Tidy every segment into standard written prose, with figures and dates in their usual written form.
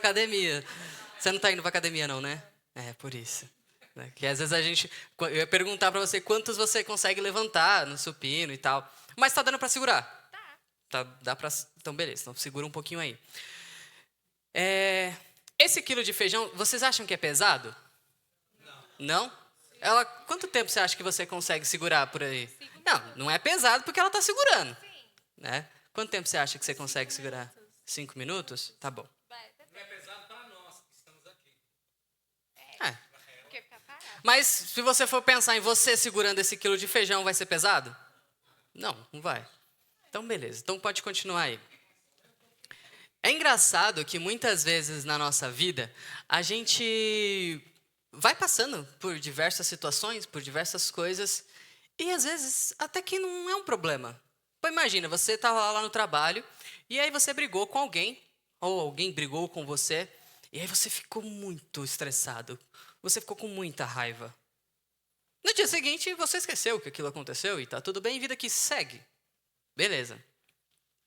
academia. Você não tá indo pra academia não, né? É, por isso. Né? Que às vezes eu ia perguntar pra você quantos você consegue levantar no supino e tal. Mas tá dando pra segurar? Tá, dá pra... Então, beleza. Então, segura um pouquinho aí. Esse quilo de feijão, vocês acham que é pesado? Não? Quanto tempo você acha que você consegue segurar por aí? Não, não é pesado porque ela tá segurando. Né? Quanto tempo você acha que você consegue segurar? 5 minutos? Tá bom. É. Mas se você for pensar em você segurando esse quilo de feijão, vai ser pesado? Não, não vai. Então, beleza. Então, pode continuar aí. É engraçado que muitas vezes na nossa vida, a gente vai passando por diversas situações, por diversas coisas, e às vezes até que não é um problema. Pô, imagina, você estava lá no trabalho, e aí você brigou com alguém, ou alguém brigou com você, e aí você ficou muito estressado. Você ficou com muita raiva. No dia seguinte, você esqueceu que aquilo aconteceu e tá tudo bem, vida que segue. Beleza.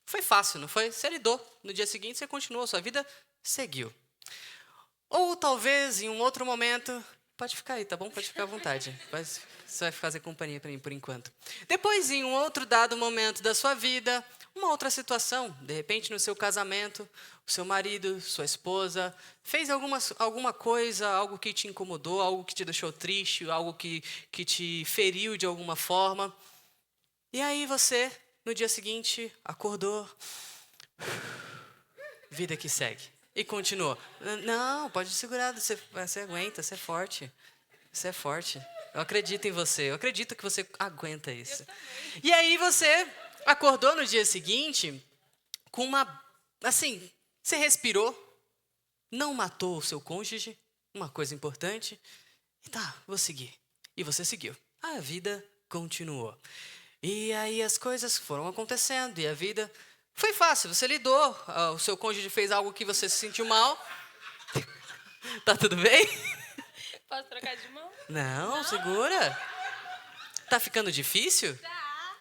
Foi fácil, não foi? Você lidou. No dia seguinte, você continuou, sua vida seguiu. Ou talvez, em um outro momento... Pode ficar aí, tá bom? Pode ficar à vontade. Você vai fazer companhia para mim por enquanto. Depois, em um outro dado momento da sua vida, uma outra situação, de repente no seu casamento, o seu marido, sua esposa, fez alguma coisa, algo que te incomodou, algo que te deixou triste, algo que te feriu de alguma forma. E aí você, no dia seguinte, acordou, vida que segue. E continuou. Não, pode segurar, você aguenta, você é forte. Você é forte. Eu acredito em você, eu acredito que você aguenta isso. E aí você acordou no dia seguinte com uma... Assim, você respirou, não matou o seu cônjuge, uma coisa importante. E tá, vou seguir. E você seguiu. A vida continuou. E aí as coisas foram acontecendo e a vida foi fácil. Você lidou, o seu cônjuge fez algo que você se sentiu mal. Tá tudo bem? Posso trocar de mão? Não, segura. Tá ficando difícil?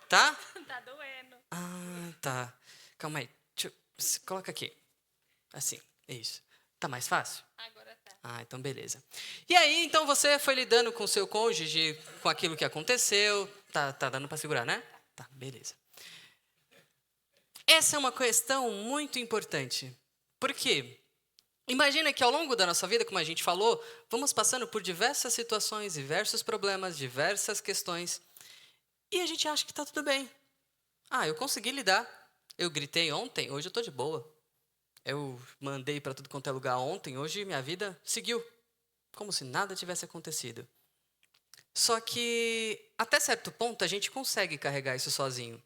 Tá? Tá doendo. Ah, tá. Calma aí. Coloca aqui. Assim, isso. Tá mais fácil? Agora tá. Ah, então beleza. E aí, então você foi lidando com o seu cônjuge, com aquilo que aconteceu. Tá dando pra segurar, né? Tá, beleza. Essa é uma questão muito importante. Por quê? Imagina que ao longo da nossa vida, como a gente falou, vamos passando por diversas situações, diversos problemas, diversas questões. E a gente acha que está tudo bem. Ah, eu consegui lidar. Eu gritei ontem, hoje eu estou de boa. Eu mandei para tudo quanto é lugar ontem, hoje minha vida seguiu. Como se nada tivesse acontecido. Só que, até certo ponto, a gente consegue carregar isso sozinho.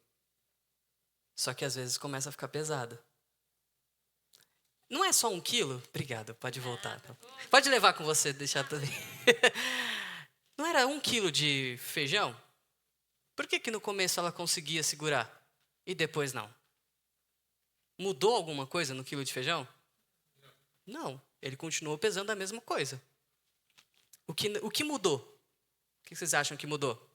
Só que às vezes começa a ficar pesado. Não é só 1 quilo? Obrigado, pode voltar. Pode levar com você, deixar também. Não era 1 quilo de feijão? Por que no começo ela conseguia segurar e depois não? Mudou alguma coisa no quilo de feijão? Não, ele continuou pesando a mesma coisa. O que mudou? O que vocês acham que mudou?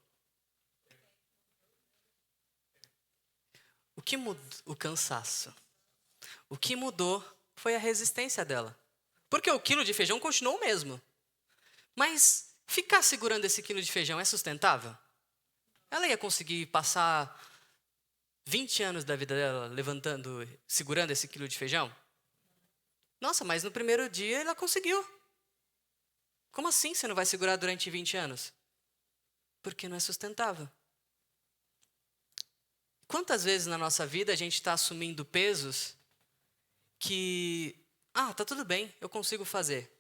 O que mudou? O cansaço. O que mudou foi a resistência dela. Porque o quilo de feijão continuou o mesmo. Mas ficar segurando esse quilo de feijão é sustentável? Ela ia conseguir passar 20 anos da vida dela levantando, segurando esse quilo de feijão? Nossa, mas no primeiro dia ela conseguiu. Como assim você não vai segurar durante 20 anos? Porque não é sustentável. Quantas vezes na nossa vida a gente está assumindo pesos que... Ah, tá tudo bem, eu consigo fazer.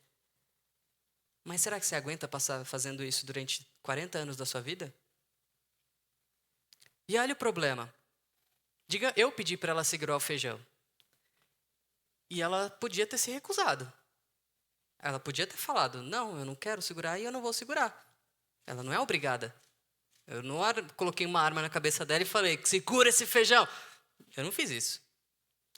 Mas será que você aguenta passar fazendo isso durante 40 anos da sua vida? E olha o problema. Diga, eu pedi para ela segurar o feijão. E ela podia ter se recusado. Ela podia ter falado, não, eu não quero segurar e eu não vou segurar. Ela não é obrigada. Eu não coloquei uma arma na cabeça dela e falei, segura esse feijão. Eu não fiz isso.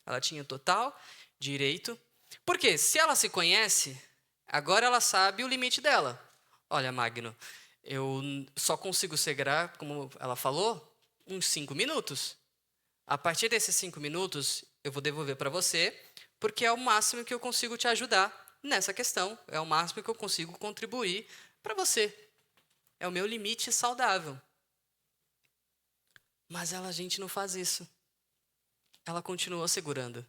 Ela tinha total direito. Porque se ela se conhece, agora ela sabe o limite dela. Olha, Magno, eu só consigo segurar, como ela falou, uns 5 minutos. A partir desses 5 minutos, eu vou devolver para você, porque é o máximo que eu consigo te ajudar nessa questão, é o máximo que eu consigo contribuir para você. É o meu limite saudável. Mas a gente não faz isso. Ela continua segurando.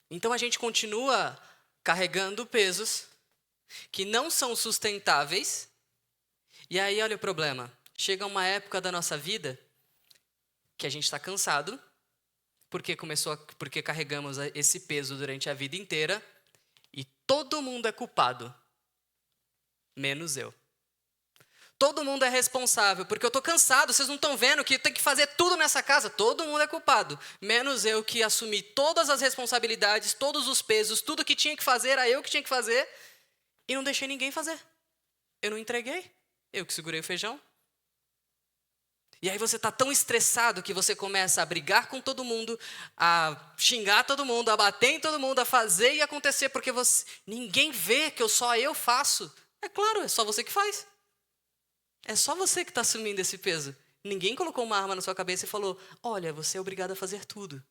Então a gente continua carregando pesos que não são sustentáveis. E aí, olha o problema. Chega uma época da nossa vida que a gente está cansado, porque carregamos esse peso durante a vida inteira, e todo mundo é culpado, menos eu. Todo mundo é responsável, porque eu estou cansado, vocês não estão vendo que eu tenho que fazer tudo nessa casa, todo mundo é culpado, menos eu que assumi todas as responsabilidades, todos os pesos, tudo que tinha que fazer, era eu que tinha que fazer, e não deixei ninguém fazer. Eu não entreguei, eu que segurei o feijão. E aí você está tão estressado que você começa a brigar com todo mundo, a xingar todo mundo, a bater em todo mundo, a fazer e acontecer, porque ninguém vê que só eu faço. É claro, é só você que faz. É só você que está assumindo esse peso. Ninguém colocou uma arma na sua cabeça e falou, olha, você é obrigado a fazer tudo.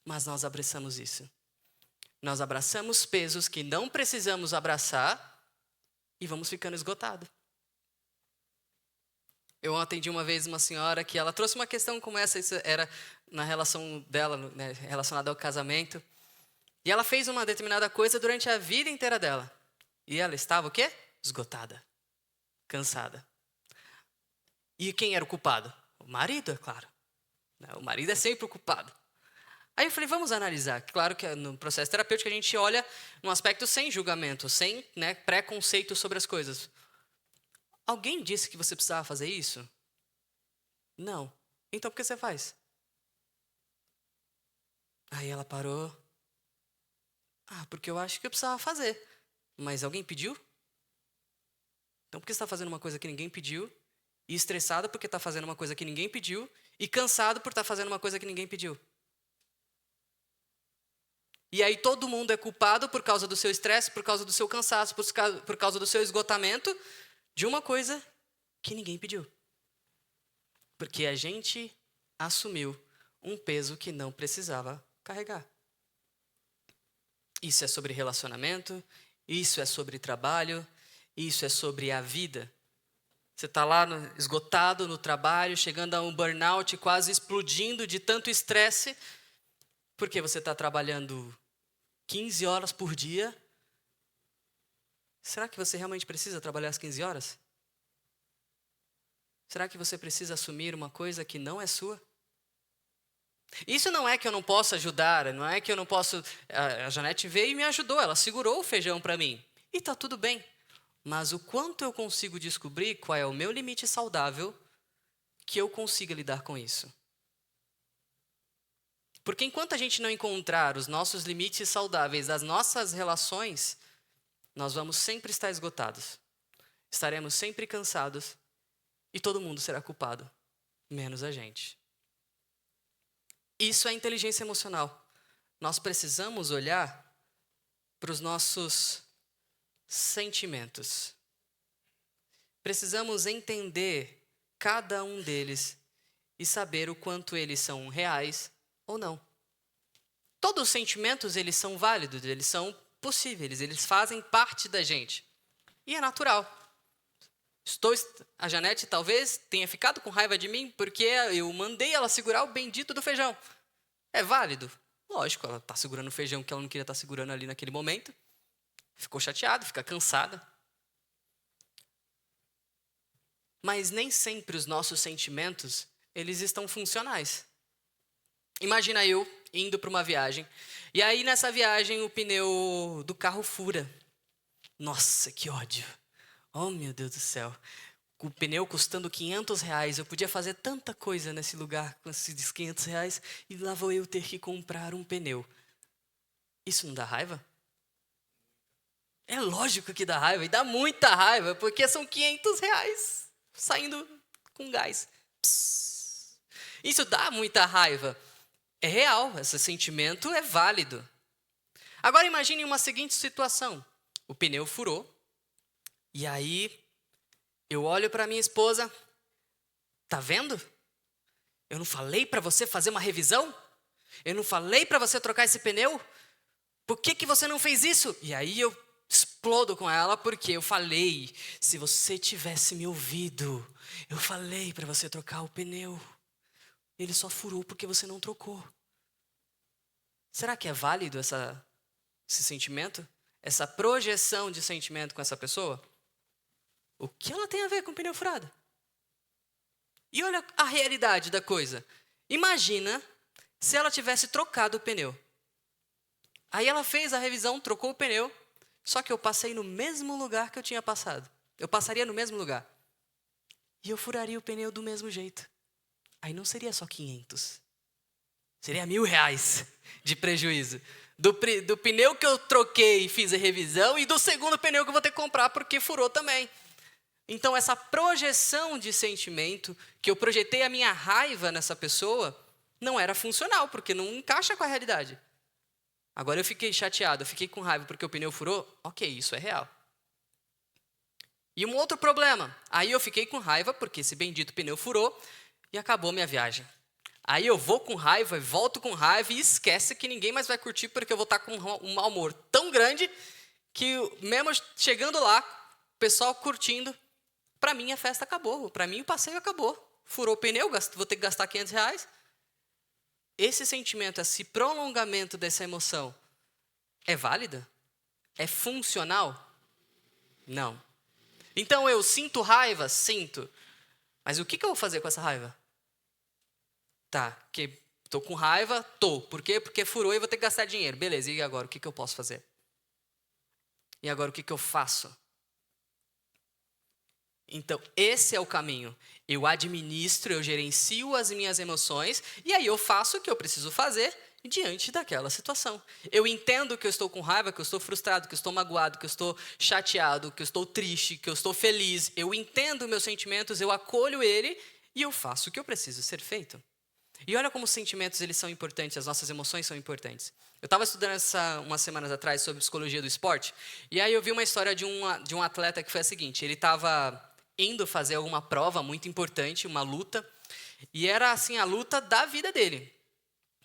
Mas nós abraçamos isso. Nós abraçamos pesos que não precisamos abraçar e vamos ficando esgotados. Eu atendi uma vez uma senhora que ela trouxe uma questão como essa, isso era na relação dela, né, relacionada ao casamento. E ela fez uma determinada coisa durante a vida inteira dela. E ela estava o quê? Esgotada, cansada. E quem era o culpado? O marido, é claro. O marido é sempre o culpado. Aí eu falei, vamos analisar. Claro que no processo terapêutico a gente olha num aspecto sem julgamento, sem preconceito sobre as coisas. Alguém disse que você precisava fazer isso? Não. Então por que você faz? Aí ela parou. Porque eu acho que eu precisava fazer. Mas alguém pediu? Então por que você está fazendo uma coisa que ninguém pediu? E estressada porque está fazendo uma coisa que ninguém pediu? E cansado por estar fazendo uma coisa que ninguém pediu? E aí todo mundo é culpado por causa do seu estresse, por causa do seu cansaço, por causa do seu esgotamento, de uma coisa que ninguém pediu. Porque a gente assumiu um peso que não precisava carregar. Isso é sobre relacionamento, isso é sobre trabalho, isso é sobre a vida. Você está lá esgotado no trabalho, chegando a um burnout, quase explodindo de tanto estresse, porque você está trabalhando 15 horas por dia. Será que você realmente precisa trabalhar as 15 horas? Será que você precisa assumir uma coisa que não é sua? Isso não é que eu não possa ajudar, não é que eu não posso... A Janete veio e me ajudou, ela segurou o feijão para mim. E está tudo bem. Mas o quanto eu consigo descobrir qual é o meu limite saudável que eu consiga lidar com isso. Porque enquanto a gente não encontrar os nossos limites saudáveis das nossas relações, nós vamos sempre estar esgotados. Estaremos sempre cansados e todo mundo será culpado, menos a gente. Isso é inteligência emocional. Nós precisamos olhar para os nossos sentimentos. Precisamos entender cada um deles e saber o quanto eles são reais ou não. Todos os sentimentos, eles são válidos, eles são possíveis, eles fazem parte da gente. E é natural. A Janete talvez tenha ficado com raiva de mim porque eu mandei ela segurar o bendito do feijão. É válido? Lógico, ela está segurando o feijão que ela não queria estar segurando ali naquele momento. Ficou chateada, fica cansada. Mas nem sempre os nossos sentimentos, eles estão funcionais. Imagina eu indo para uma viagem, e aí nessa viagem o pneu do carro fura. Nossa, que ódio. Oh, meu Deus do céu. O pneu custando R$500, eu podia fazer tanta coisa nesse lugar com esses R$500, e lá vou eu ter que comprar um pneu. Isso não dá raiva? É lógico que dá raiva, e dá muita raiva, porque são R$500 saindo com gás. Psss. Isso dá muita raiva. É real, esse sentimento é válido. Agora imagine uma seguinte situação. O pneu furou, e aí eu olho para minha esposa, tá vendo? Eu não falei para você fazer uma revisão? Eu não falei para você trocar esse pneu? Por que você não fez isso? E aí eu explodo com ela porque eu falei, se você tivesse me ouvido, eu falei para você trocar o pneu. Ele só furou porque você não trocou. Será que é válido esse sentimento? Essa projeção de sentimento com essa pessoa? O que ela tem a ver com pneu furado? E olha a realidade da coisa. Imagina se ela tivesse trocado o pneu. Aí ela fez a revisão, trocou o pneu, só que eu passei no mesmo lugar que eu tinha passado. Eu passaria no mesmo lugar. E eu furaria o pneu do mesmo jeito. Aí não seria só 500. Seria R$1.000 de prejuízo. Do pneu que eu troquei e fiz a revisão e do segundo pneu que eu vou ter que comprar porque furou também. Então essa projeção de sentimento, que eu projetei a minha raiva nessa pessoa, não era funcional, porque não encaixa com a realidade. Agora eu fiquei chateado, eu fiquei com raiva porque o pneu furou. Ok, isso é real. E um outro problema. Aí eu fiquei com raiva porque esse bendito pneu furou e acabou minha viagem. Aí eu vou com raiva, volto com raiva e esquece que ninguém mais vai curtir porque eu vou estar com um mau humor tão grande que mesmo chegando lá, o pessoal curtindo, para mim a festa acabou, para mim o passeio acabou. Furou o pneu, vou ter que gastar R$500. Esse sentimento, esse prolongamento dessa emoção, é válida? É funcional? Não. Então eu sinto raiva? Sinto. Mas o que eu vou fazer com essa raiva? Tá, que estou com raiva? Tô. Por quê? Porque furou e vou ter que gastar dinheiro. Beleza, e agora? O que eu posso fazer? E agora o que eu faço? Então, esse é o caminho. Eu administro, eu gerencio as minhas emoções e aí eu faço o que eu preciso fazer diante daquela situação. Eu entendo que eu estou com raiva, que eu estou frustrado, que eu estou magoado, que eu estou chateado, que eu estou triste, que eu estou feliz. Eu entendo meus sentimentos, eu acolho ele e eu faço o que eu preciso ser feito. E olha como os sentimentos eles são importantes, as nossas emoções são importantes. Eu estava estudando umas semanas atrás sobre psicologia do esporte e aí eu vi uma história de um atleta que foi a seguinte, ele estava indo fazer alguma prova muito importante, uma luta, e era assim a luta da vida dele.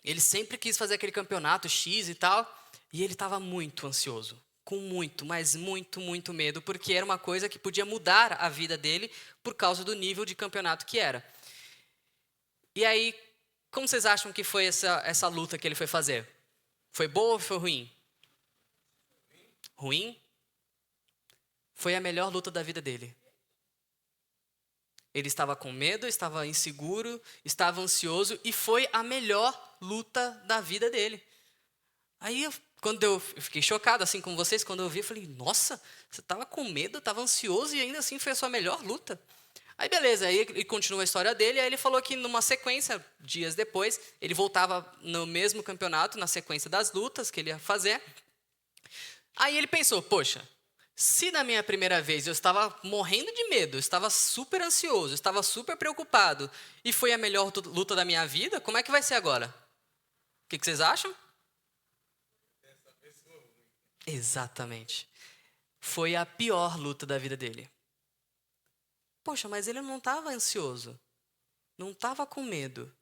Ele sempre quis fazer aquele campeonato X e tal, e ele estava muito ansioso, com muito, mas muito, muito medo, porque era uma coisa que podia mudar a vida dele por causa do nível de campeonato que era. E aí, como vocês acham que foi essa luta que ele foi fazer? Foi boa ou foi ruim? Ruim? Foi a melhor luta da vida dele. Ele estava com medo, estava inseguro, estava ansioso e foi a melhor luta da vida dele. Aí, quando eu fiquei chocado, assim como vocês, quando eu vi, eu falei, nossa, você estava com medo, estava ansioso e ainda assim foi a sua melhor luta. Aí, beleza, aí ele continua a história dele, aí ele falou que numa sequência, dias depois, ele voltava no mesmo campeonato, na sequência das lutas que ele ia fazer. Aí ele pensou, poxa, se na minha primeira vez eu estava morrendo de medo, eu estava super ansioso, eu estava super preocupado e foi a melhor luta da minha vida, como é que vai ser agora? O que vocês acham? Exatamente. Foi a pior luta da vida dele. Poxa, mas ele não estava ansioso, não estava com medo,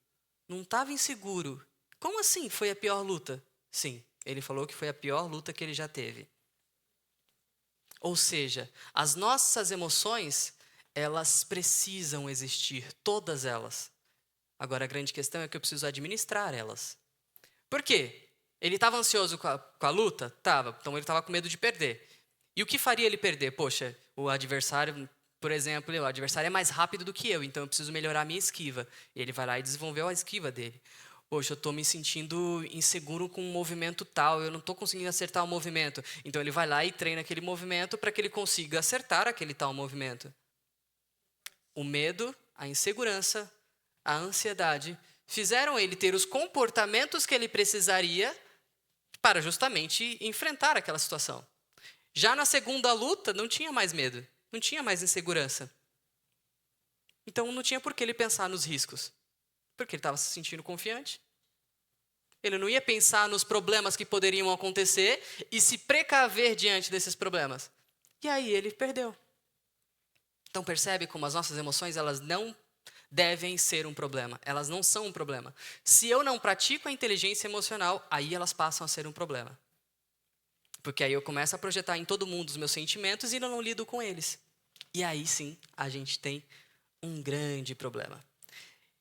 não estava inseguro. Como assim foi a pior luta? Sim, ele falou que foi a pior luta que ele já teve. Ou seja, as nossas emoções, elas precisam existir, todas elas. Agora, a grande questão é que eu preciso administrar elas. Por quê? Ele estava ansioso com a luta? Estava. Então, ele estava com medo de perder. E o que faria ele perder? Poxa, o adversário, por exemplo, o adversário é mais rápido do que eu, então eu preciso melhorar a minha esquiva. E ele vai lá e desenvolveu a esquiva dele. Poxa, eu estou me sentindo inseguro com um movimento tal, eu não estou conseguindo acertar o movimento. Então ele vai lá e treina aquele movimento para que ele consiga acertar aquele tal movimento. O medo, a insegurança, a ansiedade fizeram ele ter os comportamentos que ele precisaria para justamente enfrentar aquela situação. Já na segunda luta, não tinha mais medo, não tinha mais insegurança. Então não tinha por que ele pensar nos riscos. Porque ele estava se sentindo confiante. Ele não ia pensar nos problemas que poderiam acontecer e se precaver diante desses problemas. E aí ele perdeu. Então percebe como as nossas emoções elas não devem ser um problema. Elas não são um problema. Se eu não pratico a inteligência emocional, aí elas passam a ser um problema. Porque aí eu começo a projetar em todo mundo os meus sentimentos e eu não lido com eles. E aí sim, a gente tem um grande problema.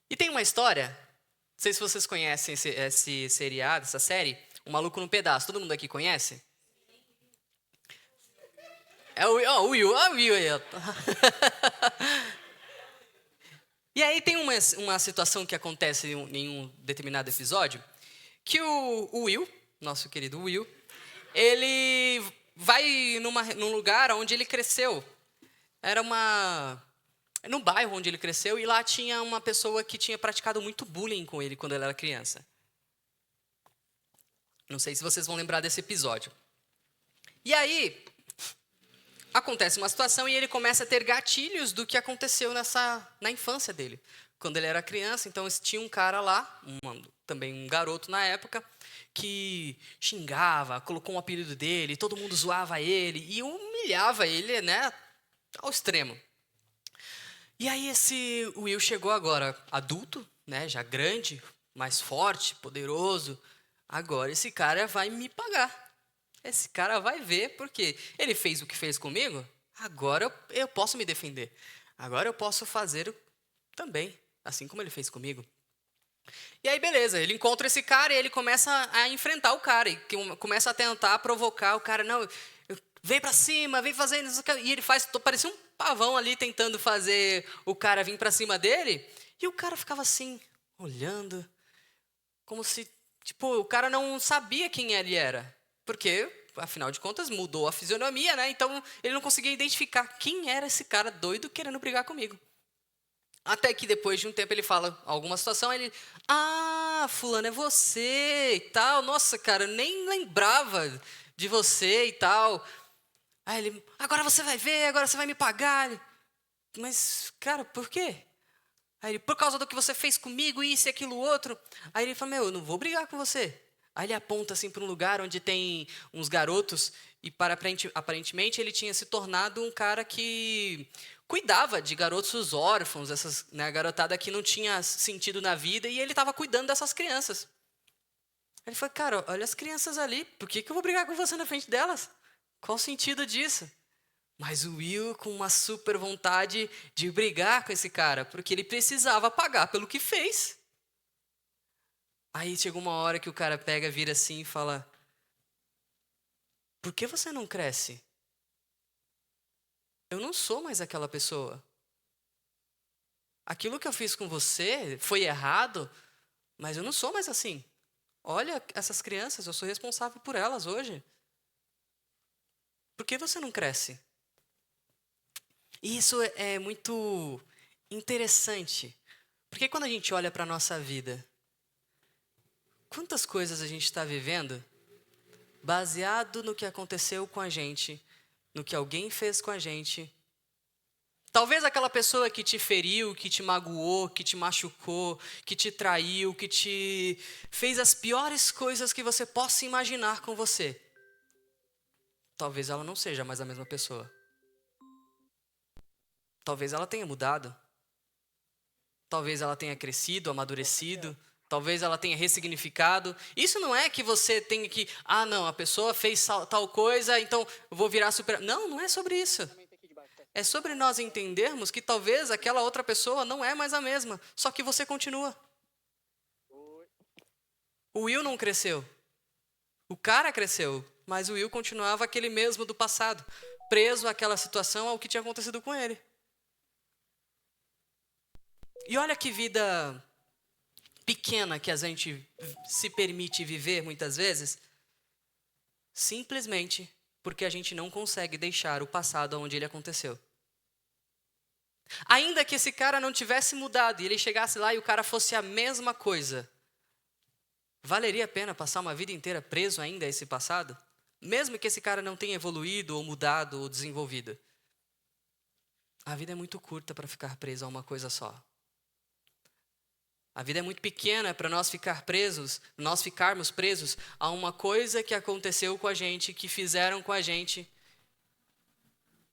E tem uma história, não sei se vocês conhecem esse seriado, essa série, O Maluco no Pedaço. Todo mundo aqui conhece? É o Will aí. Ó. E aí tem uma situação que acontece em um determinado episódio, que o Will, nosso querido Will, ele vai num lugar onde ele cresceu. Era no bairro onde ele cresceu, e lá tinha uma pessoa que tinha praticado muito bullying com ele quando ele era criança. Não sei se vocês vão lembrar desse episódio. E aí, acontece uma situação e ele começa a ter gatilhos do que aconteceu na infância dele. Quando ele era criança, então tinha um cara lá, também um garoto na época, que xingava, colocou um apelido dele, todo mundo zoava ele e humilhava ele, né, ao extremo. E aí esse Will chegou agora adulto, né, já grande, mais forte, poderoso. Agora esse cara vai me pagar. Esse cara vai ver, porque ele fez o que fez comigo, agora eu posso me defender. Agora eu posso fazer também, assim como ele fez comigo. E aí, beleza, ele encontra esse cara e ele começa a enfrentar o cara. E começa a tentar provocar o cara. Não, vem pra cima, vem fazendo isso. E ele parecia um pavão ali tentando fazer o cara vir pra cima dele. E o cara ficava assim, olhando, como se, tipo, o cara não sabia quem ele era. Porque, afinal de contas, mudou a fisionomia, né? Então, ele não conseguia identificar quem era esse cara doido querendo brigar comigo. Até que depois de um tempo ele fala alguma situação, ele... Ah, fulano, é você e tal. Nossa, cara, eu nem lembrava de você e tal. Aí ele... Agora você vai ver, agora você vai me pagar. Mas, cara, por quê? Aí ele... Por causa do que você fez comigo, isso e aquilo outro. Aí ele fala, eu não vou brigar com você. Aí ele aponta assim para um lugar onde tem uns garotos e aparentemente ele tinha se tornado um cara que cuidava de garotos órfãos, essas, né, garotada que não tinha sentido na vida, e ele estava cuidando dessas crianças. Ele falou, cara, olha as crianças ali, por que eu vou brigar com você na frente delas? Qual o sentido disso? Mas o Will com uma super vontade de brigar com esse cara, porque ele precisava pagar pelo que fez. Aí chegou uma hora que o cara pega, vira assim e fala, por que você não cresce? Eu não sou mais aquela pessoa. Aquilo que eu fiz com você foi errado, mas eu não sou mais assim. Olha essas crianças, eu sou responsável por elas hoje. Por que você não cresce? E isso é muito interessante, porque quando a gente olha para a nossa vida, quantas coisas a gente está vivendo baseado no que aconteceu com a gente, no que alguém fez com a gente. Talvez aquela pessoa que te feriu, que te magoou, que te machucou, que te traiu, que te fez as piores coisas que você possa imaginar com você. Talvez ela não seja mais a mesma pessoa. Talvez ela tenha mudado. Talvez ela tenha crescido, amadurecido. Talvez ela tenha ressignificado. Isso não é que você tenha que... Ah, não, a pessoa fez tal coisa, então eu vou virar super... Não, não é sobre isso. É sobre nós entendermos que talvez aquela outra pessoa não é mais a mesma, só que você continua. O Will não cresceu. O cara cresceu, mas o Will continuava aquele mesmo do passado, preso àquela situação, ao que tinha acontecido com ele. E olha que vida pequena que a gente se permite viver muitas vezes, simplesmente porque a gente não consegue deixar o passado onde ele aconteceu. Ainda que esse cara não tivesse mudado e ele chegasse lá e o cara fosse a mesma coisa, valeria a pena passar uma vida inteira preso ainda a esse passado? Mesmo que esse cara não tenha evoluído ou mudado ou desenvolvido. A vida é muito curta para ficar preso a uma coisa só. A vida é muito pequena para nós ficarmos presos a uma coisa que aconteceu com a gente, que fizeram com a gente.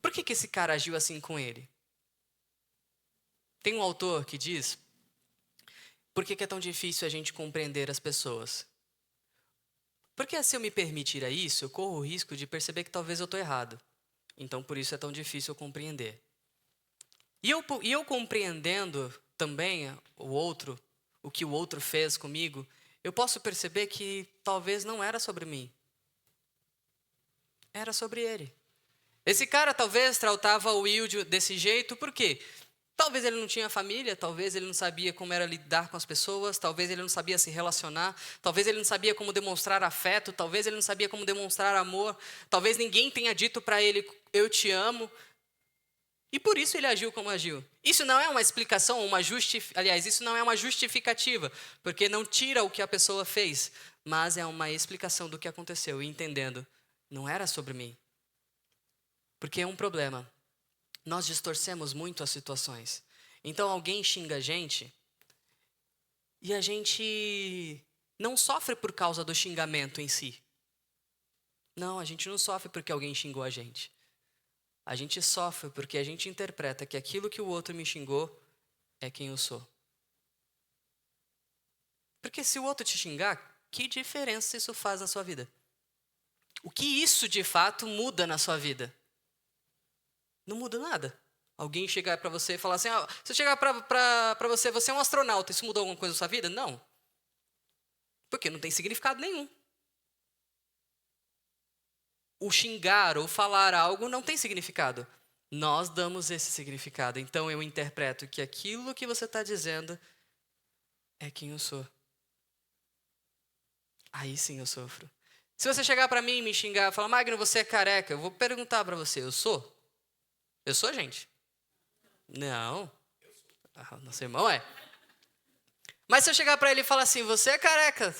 Por que esse cara agiu assim com ele? Tem um autor que diz: por que é tão difícil a gente compreender as pessoas? Porque se eu me permitir a isso, eu corro o risco de perceber que talvez eu estou errado. Então, por isso é tão difícil eu compreender. E eu compreendendo também o outro, o que o outro fez comigo, eu posso perceber que talvez não era sobre mim. Era sobre ele. Esse cara talvez tratava o Will desse jeito, por quê? Talvez ele não tinha família, talvez ele não sabia como era lidar com as pessoas, talvez ele não sabia se relacionar, talvez ele não sabia como demonstrar afeto, talvez ele não sabia como demonstrar amor, talvez ninguém tenha dito para ele, eu te amo. E por isso ele agiu como agiu. Isso não é uma explicação, aliás, isso não é uma justificativa, porque não tira o que a pessoa fez, mas é uma explicação do que aconteceu, e entendendo, não era sobre mim. Porque é um problema. Nós distorcemos muito as situações. Então alguém xinga a gente e a gente não sofre por causa do xingamento em si. Não, a gente não sofre porque alguém xingou a gente. A gente sofre porque a gente interpreta que aquilo que o outro me xingou é quem eu sou. Porque se o outro te xingar, que diferença isso faz na sua vida? O que isso de fato muda na sua vida? Não muda nada. Alguém chegar para você e falar assim, se eu chegar para você, você é um astronauta, isso mudou alguma coisa na sua vida? Não. Porque não tem significado nenhum. O xingar ou falar algo não tem significado. Nós damos esse significado. Então eu interpreto que aquilo que você está dizendo é quem eu sou. Aí sim eu sofro. Se você chegar para mim e me xingar, falar, Magno, você é careca, eu vou perguntar para você, eu sou? Eu sou, gente? Não. Nosso irmão é. Mas se eu chegar para ele e falar assim, você é careca,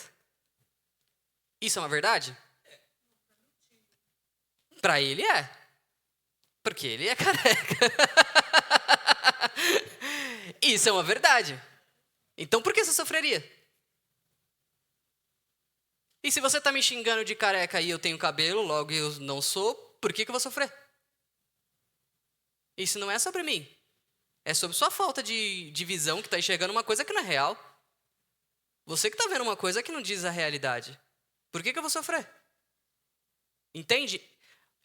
isso é uma verdade? Para ele é. Porque ele é careca. Isso é uma verdade. Então por que você sofreria? E se você está me xingando de careca e eu tenho cabelo, logo eu não sou, por que eu vou sofrer? Isso não é sobre mim. É sobre sua falta de visão, que está enxergando uma coisa que não é real. Você que está vendo uma coisa que não diz a realidade. Por que eu vou sofrer? Entende?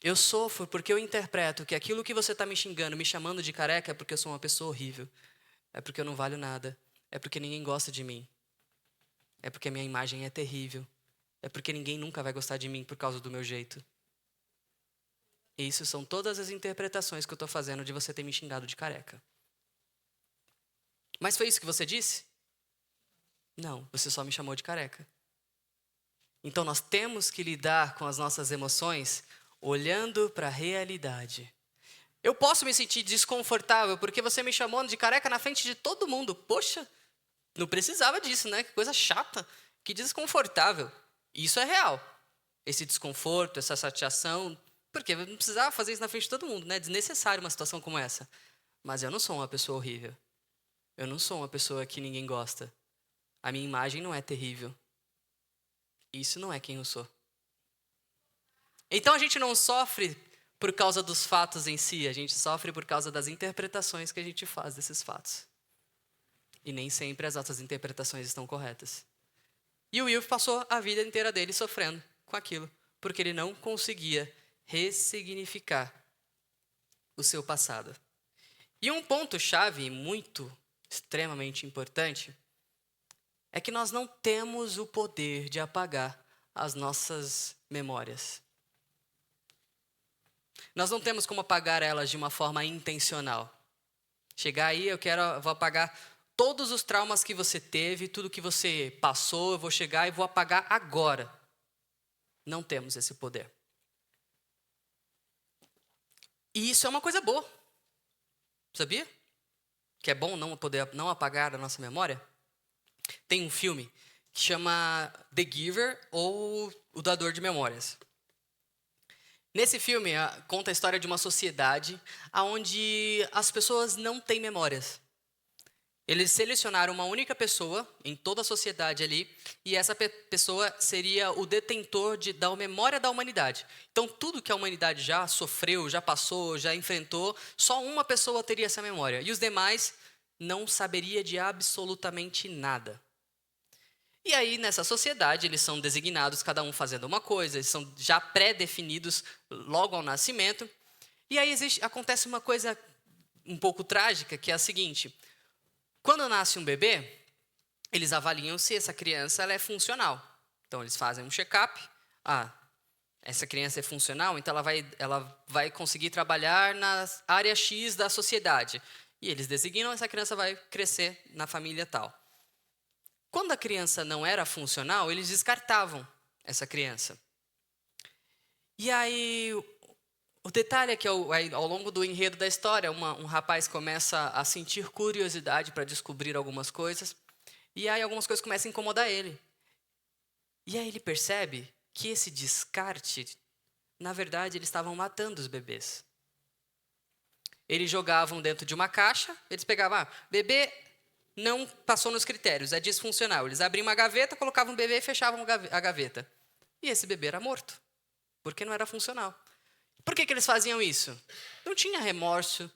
Eu sofro porque eu interpreto que aquilo que você está me xingando, me chamando de careca, é porque eu sou uma pessoa horrível. É porque eu não valho nada. É porque ninguém gosta de mim. É porque a minha imagem é terrível. É porque ninguém nunca vai gostar de mim por causa do meu jeito. E isso são todas as interpretações que eu estou fazendo de você ter me xingado de careca. Mas foi isso que você disse? Não, você só me chamou de careca. Então nós temos que lidar com as nossas emoções olhando para a realidade. Eu posso me sentir desconfortável porque você me chamou de careca na frente de todo mundo. Poxa, não precisava disso, né? Que coisa chata, que desconfortável. Isso é real. Esse desconforto, essa chateação, porque eu não precisava fazer isso na frente de todo mundo, né? É desnecessário uma situação como essa. Mas eu não sou uma pessoa horrível. Eu não sou uma pessoa que ninguém gosta. A minha imagem não é terrível. Isso não é quem eu sou. Então a gente não sofre por causa dos fatos em si, a gente sofre por causa das interpretações que a gente faz desses fatos. E nem sempre as nossas interpretações estão corretas. E o Will passou a vida inteira dele sofrendo com aquilo, porque ele não conseguia ressignificar o seu passado. E um ponto-chave muito, extremamente importante, é que nós não temos o poder de apagar as nossas memórias. Nós não temos como apagar elas de uma forma intencional. Chegar aí, vou apagar todos os traumas que você teve, tudo que você passou, eu vou chegar e vou apagar agora. Não temos esse poder. E isso é uma coisa boa. Sabia? Que é bom não apagar a nossa memória. Tem um filme que chama The Giver ou O Dador de Memórias. Nesse filme, conta a história de uma sociedade onde as pessoas não têm memórias. Eles selecionaram uma única pessoa em toda a sociedade ali, e essa pessoa seria o detentor da memória da humanidade. Então, tudo que a humanidade já sofreu, já passou, já enfrentou, só uma pessoa teria essa memória. E os demais não saberia de absolutamente nada. E aí, nessa sociedade, eles são designados, cada um fazendo uma coisa, eles são já pré-definidos logo ao nascimento. E aí acontece uma coisa um pouco trágica, que é a seguinte: quando nasce um bebê, eles avaliam se essa criança ela é funcional. Então, eles fazem um check-up. Essa criança é funcional, então ela vai conseguir trabalhar na área X da sociedade. E eles designam, essa criança vai crescer na família tal. Quando a criança não era funcional, eles descartavam essa criança. E aí, o detalhe é que ao longo do enredo da história, um rapaz começa a sentir curiosidade para descobrir algumas coisas. E aí algumas coisas começam a incomodar ele. E aí ele percebe que esse descarte, na verdade, eles estavam matando os bebês. Eles jogavam dentro de uma caixa, eles pegavam, bebê não passou nos critérios, é disfuncional. Eles abriam uma gaveta, colocavam o bebê e fechavam a gaveta. E esse bebê era morto, porque não era funcional. Por que eles faziam isso? Não tinha remorso,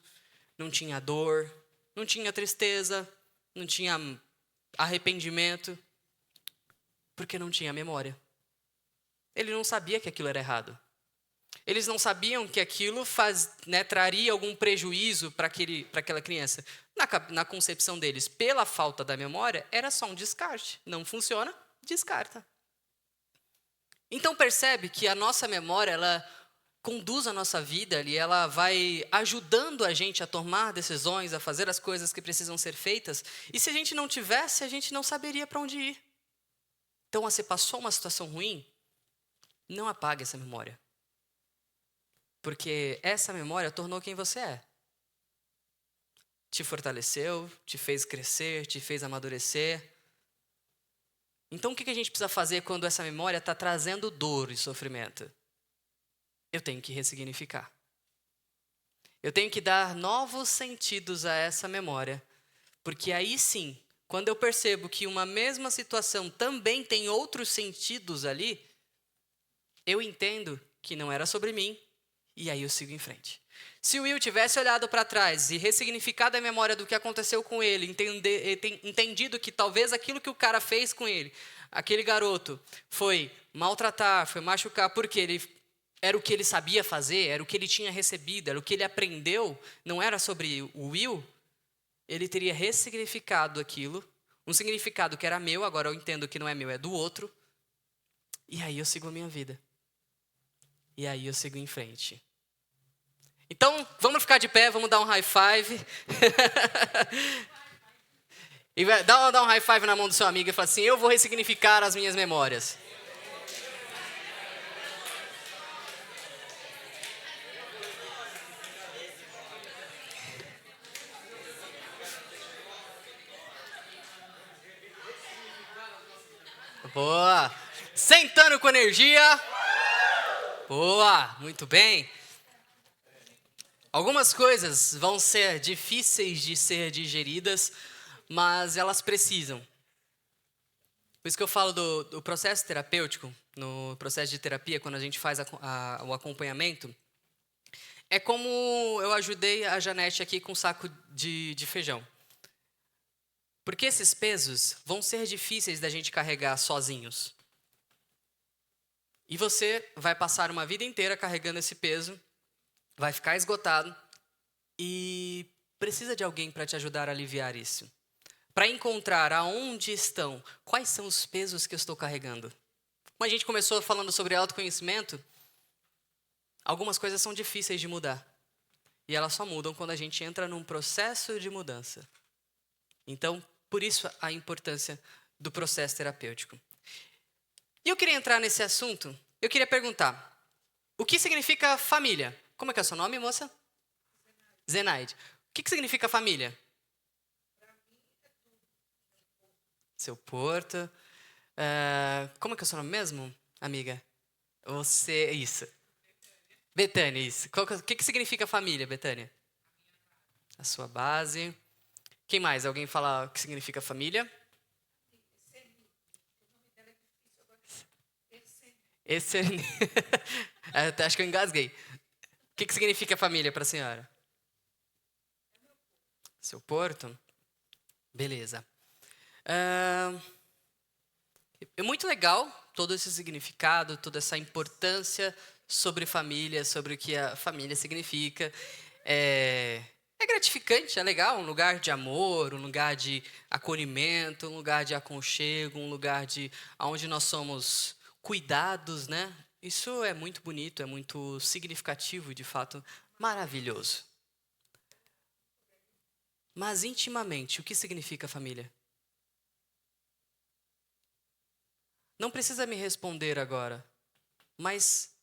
não tinha dor, não tinha tristeza, não tinha arrependimento, porque não tinha memória. Ele não sabia que aquilo era errado. Eles não sabiam que aquilo traria algum prejuízo para aquela criança. Na concepção deles, pela falta da memória, era só um descarte. Não funciona, descarta. Então percebe que a nossa memória, ela conduz a nossa vida e ela vai ajudando a gente a tomar decisões, a fazer as coisas que precisam ser feitas. E se a gente não tivesse, a gente não saberia para onde ir. Então, você passou uma situação ruim, não apague essa memória. Porque essa memória tornou quem você é. Te fortaleceu, te fez crescer, te fez amadurecer. Então, o que a gente precisa fazer quando essa memória está trazendo dor e sofrimento? Eu tenho que ressignificar. Eu tenho que dar novos sentidos a essa memória. Porque aí sim, quando eu percebo que uma mesma situação também tem outros sentidos ali, eu entendo que não era sobre mim, e aí eu sigo em frente. Se o Will tivesse olhado para trás e ressignificado a memória do que aconteceu com ele, entendido que talvez aquilo que o cara fez com ele, aquele garoto, foi maltratar, foi machucar, porque era o que ele sabia fazer, era o que ele tinha recebido, era o que ele aprendeu, não era sobre o Will, ele teria ressignificado aquilo, um significado que era meu, agora eu entendo que não é meu, é do outro, e aí eu sigo a minha vida. E aí eu sigo em frente. Então, vamos ficar de pé, vamos dar um high five. E dá um high five na mão do seu amigo e fala assim: eu vou ressignificar as minhas memórias. Boa! Sentando com energia. Boa! Muito bem. Algumas coisas vão ser difíceis de ser digeridas, mas elas precisam. Por isso que eu falo do processo terapêutico, no processo de terapia, quando a gente faz o acompanhamento, é como eu ajudei a Janete aqui com um saco de feijão. Porque esses pesos vão ser difíceis da gente carregar sozinhos. E você vai passar uma vida inteira carregando esse peso, vai ficar esgotado e precisa de alguém para te ajudar a aliviar isso. Para encontrar aonde estão, quais são os pesos que eu estou carregando. Como a gente começou falando sobre autoconhecimento, algumas coisas são difíceis de mudar. E elas só mudam quando a gente entra num processo de mudança. Então, por isso a importância do processo terapêutico. E eu queria entrar nesse assunto, eu queria perguntar, o que significa família? Como é que é o seu nome, moça? Zenaide. O que significa família? Seu Porto. Como é que é o seu nome mesmo, amiga? Isso. Betânia, isso. O que significa família, Betânia? A sua base. Quem mais? Alguém fala o que significa família? Acho que eu engasguei. O que significa família para a senhora? Seu Porto? Beleza. É muito legal todo esse significado, toda essa importância sobre família, sobre o que a família significa. É gratificante, é legal, um lugar de amor, um lugar de acolhimento, um lugar de aconchego, um lugar onde nós somos cuidados, né? Isso é muito bonito, é muito significativo, de fato, maravilhoso. Mas intimamente, o que significa família? Não precisa me responder agora, mas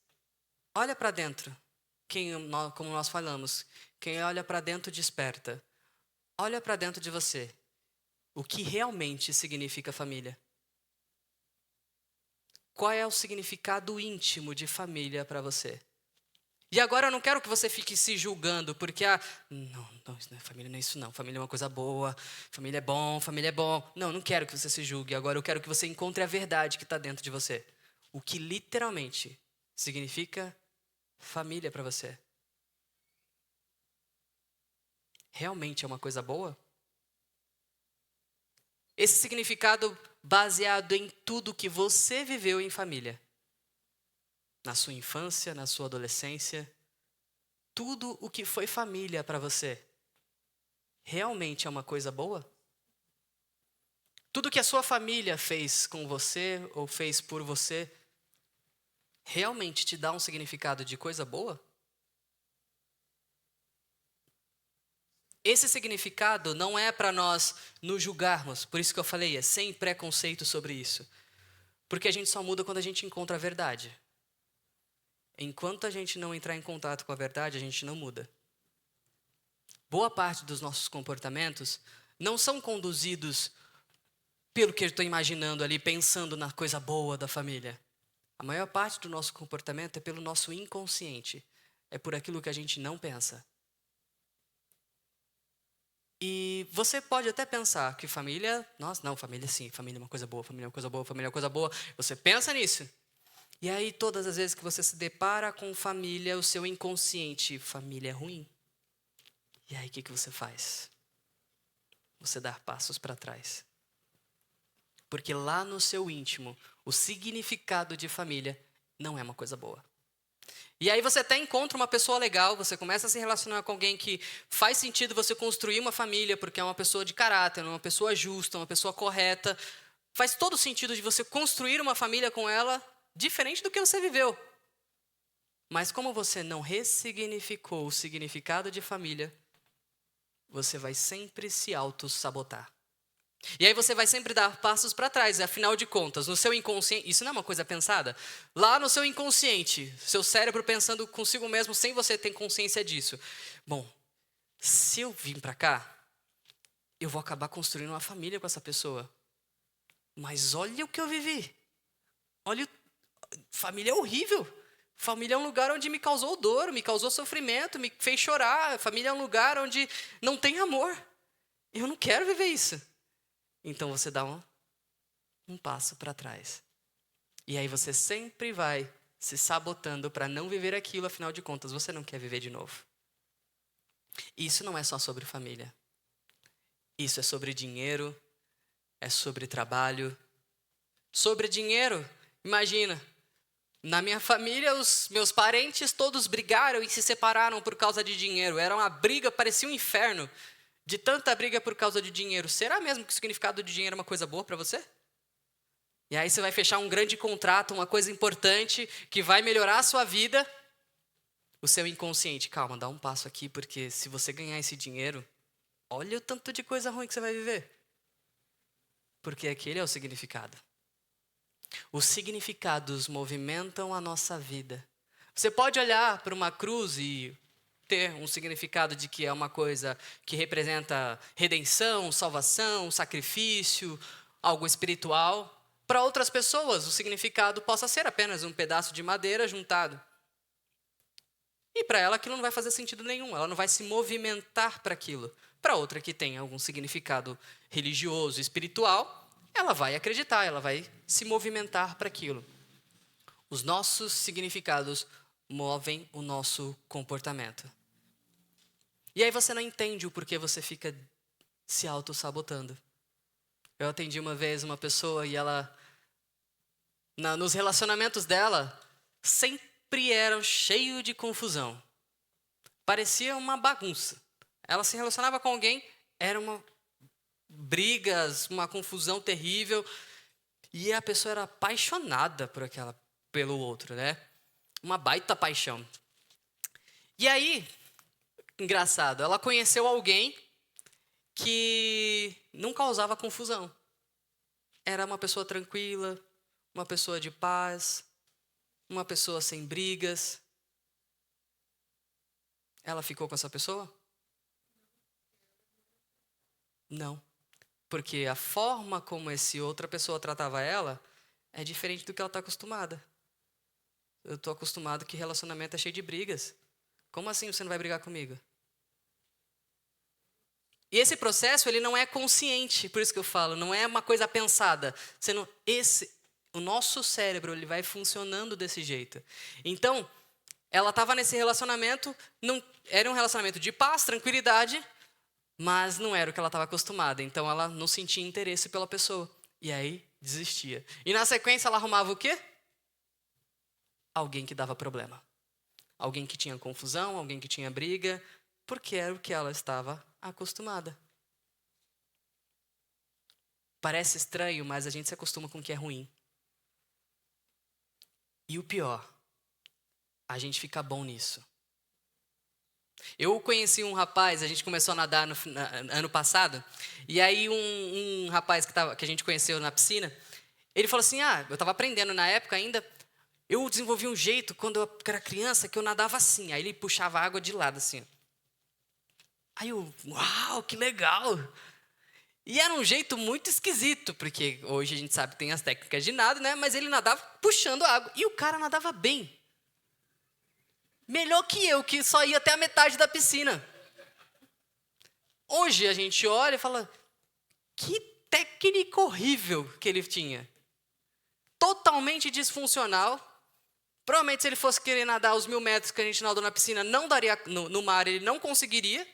olha para dentro. Como nós falamos, quem olha para dentro desperta. Olha para dentro de você. O que realmente significa família? Qual é o significado íntimo de família para você? E agora eu não quero que você fique se julgando, porque família não é isso não. Família é uma coisa boa, família é bom, família é bom. Não quero que você se julgue. Agora eu quero que você encontre a verdade que está dentro de você. O que literalmente significa família para você. Realmente é uma coisa boa? Esse significado baseado em tudo que você viveu em família. Na sua infância, na sua adolescência. Tudo o que foi família para você. Realmente é uma coisa boa? Tudo que a sua família fez com você ou fez por você. Realmente te dá um significado de coisa boa? Esse significado não é para nós nos julgarmos. Por isso que eu falei, é sem preconceito sobre isso. Porque a gente só muda quando a gente encontra a verdade. Enquanto a gente não entrar em contato com a verdade, a gente não muda. Boa parte dos nossos comportamentos não são conduzidos pelo que eu estou imaginando ali, pensando na coisa boa da família. A maior parte do nosso comportamento é pelo nosso inconsciente. É por aquilo que a gente não pensa. E você pode até pensar que família... Nossa, não, família sim, família é uma coisa boa, família é uma coisa boa, família é uma coisa boa. Você pensa nisso. E aí, todas as vezes que você se depara com família, o seu inconsciente, família é ruim. E aí, o que você faz? Você dá passos para trás. Porque lá no seu íntimo, o significado de família não é uma coisa boa. E aí você até encontra uma pessoa legal, você começa a se relacionar com alguém que faz sentido você construir uma família, porque é uma pessoa de caráter, uma pessoa justa, uma pessoa correta. Faz todo sentido de você construir uma família com ela, diferente do que você viveu. Mas como você não ressignificou o significado de família, você vai sempre se auto-sabotar. E aí você vai sempre dar passos para trás, afinal de contas, no seu inconsciente, isso não é uma coisa pensada? Lá no seu inconsciente, seu cérebro pensando consigo mesmo sem você ter consciência disso. Bom, se eu vim para cá, eu vou acabar construindo uma família com essa pessoa. Mas olha o que eu vivi. Família é horrível. Família é um lugar onde me causou dor, me causou sofrimento, me fez chorar. Família é um lugar onde não tem amor. Eu não quero viver isso. Então você dá um passo para trás. E aí você sempre vai se sabotando para não viver aquilo, afinal de contas, você não quer viver de novo. Isso não é só sobre família. Isso é sobre dinheiro, é sobre trabalho. Sobre dinheiro, imagina, na minha família, os meus parentes todos brigaram e se separaram por causa de dinheiro. Era uma briga, parecia um inferno. De tanta briga por causa de dinheiro. Será mesmo que o significado de dinheiro é uma coisa boa para você? E aí você vai fechar um grande contrato, uma coisa importante, que vai melhorar a sua vida. O seu inconsciente, calma, dá um passo aqui, porque se você ganhar esse dinheiro, olha o tanto de coisa ruim que você vai viver. Porque aquele é o significado. Os significados movimentam a nossa vida. Você pode olhar para uma cruz e ter um significado de que é uma coisa que representa redenção, salvação, sacrifício, algo espiritual. Para outras pessoas, o significado possa ser apenas um pedaço de madeira juntado. E para ela aquilo não vai fazer sentido nenhum, ela não vai se movimentar para aquilo. Para outra que tem algum significado religioso, espiritual, ela vai acreditar, ela vai se movimentar para aquilo. Os nossos significados movem o nosso comportamento. E aí você não entende o porquê você fica se auto-sabotando. Eu atendi uma vez uma pessoa e ela, nos relacionamentos dela, sempre eram cheios de confusão. Parecia uma bagunça. Ela se relacionava com alguém, era uma brigas, uma confusão terrível. E a pessoa era apaixonada pelo outro, né? Uma baita paixão. E aí, engraçado, ela conheceu alguém que não causava confusão. Era uma pessoa tranquila, uma pessoa de paz, uma pessoa sem brigas. Ela ficou com essa pessoa? Não. Porque a forma como essa outra pessoa tratava ela é diferente do que ela está acostumada. Eu estou acostumado que relacionamento é cheio de brigas. Como assim você não vai brigar comigo? E esse processo, ele não é consciente, por isso que eu falo, não é uma coisa pensada. O nosso cérebro, ele vai funcionando desse jeito. Então, ela estava nesse relacionamento, era um relacionamento de paz, tranquilidade, mas não era o que ela estava acostumada. Então, ela não sentia interesse pela pessoa. E aí, desistia. E na sequência, ela arrumava o quê? Alguém que dava problema. Alguém que tinha confusão, alguém que tinha briga, porque era o que ela estava acostumada. Parece estranho, mas a gente se acostuma com o que é ruim. E o pior, a gente fica bom nisso. Eu conheci um rapaz, a gente começou a nadar no ano passado, e aí um rapaz que a gente conheceu na piscina, ele falou assim, eu estava aprendendo na época ainda, eu desenvolvi um jeito, quando eu era criança, que eu nadava assim, aí ele puxava a água de lado, assim. Aí eu, uau, que legal! E era um jeito muito esquisito, porque hoje a gente sabe que tem as técnicas de nado, né? Mas ele nadava puxando a água, e o cara nadava bem. Melhor que eu, que só ia até a metade da piscina. Hoje a gente olha e fala, que técnica horrível que ele tinha. Totalmente disfuncional. Provavelmente se ele fosse querer nadar os 1000 metros que a gente nadou na piscina, não daria no mar, ele não conseguiria.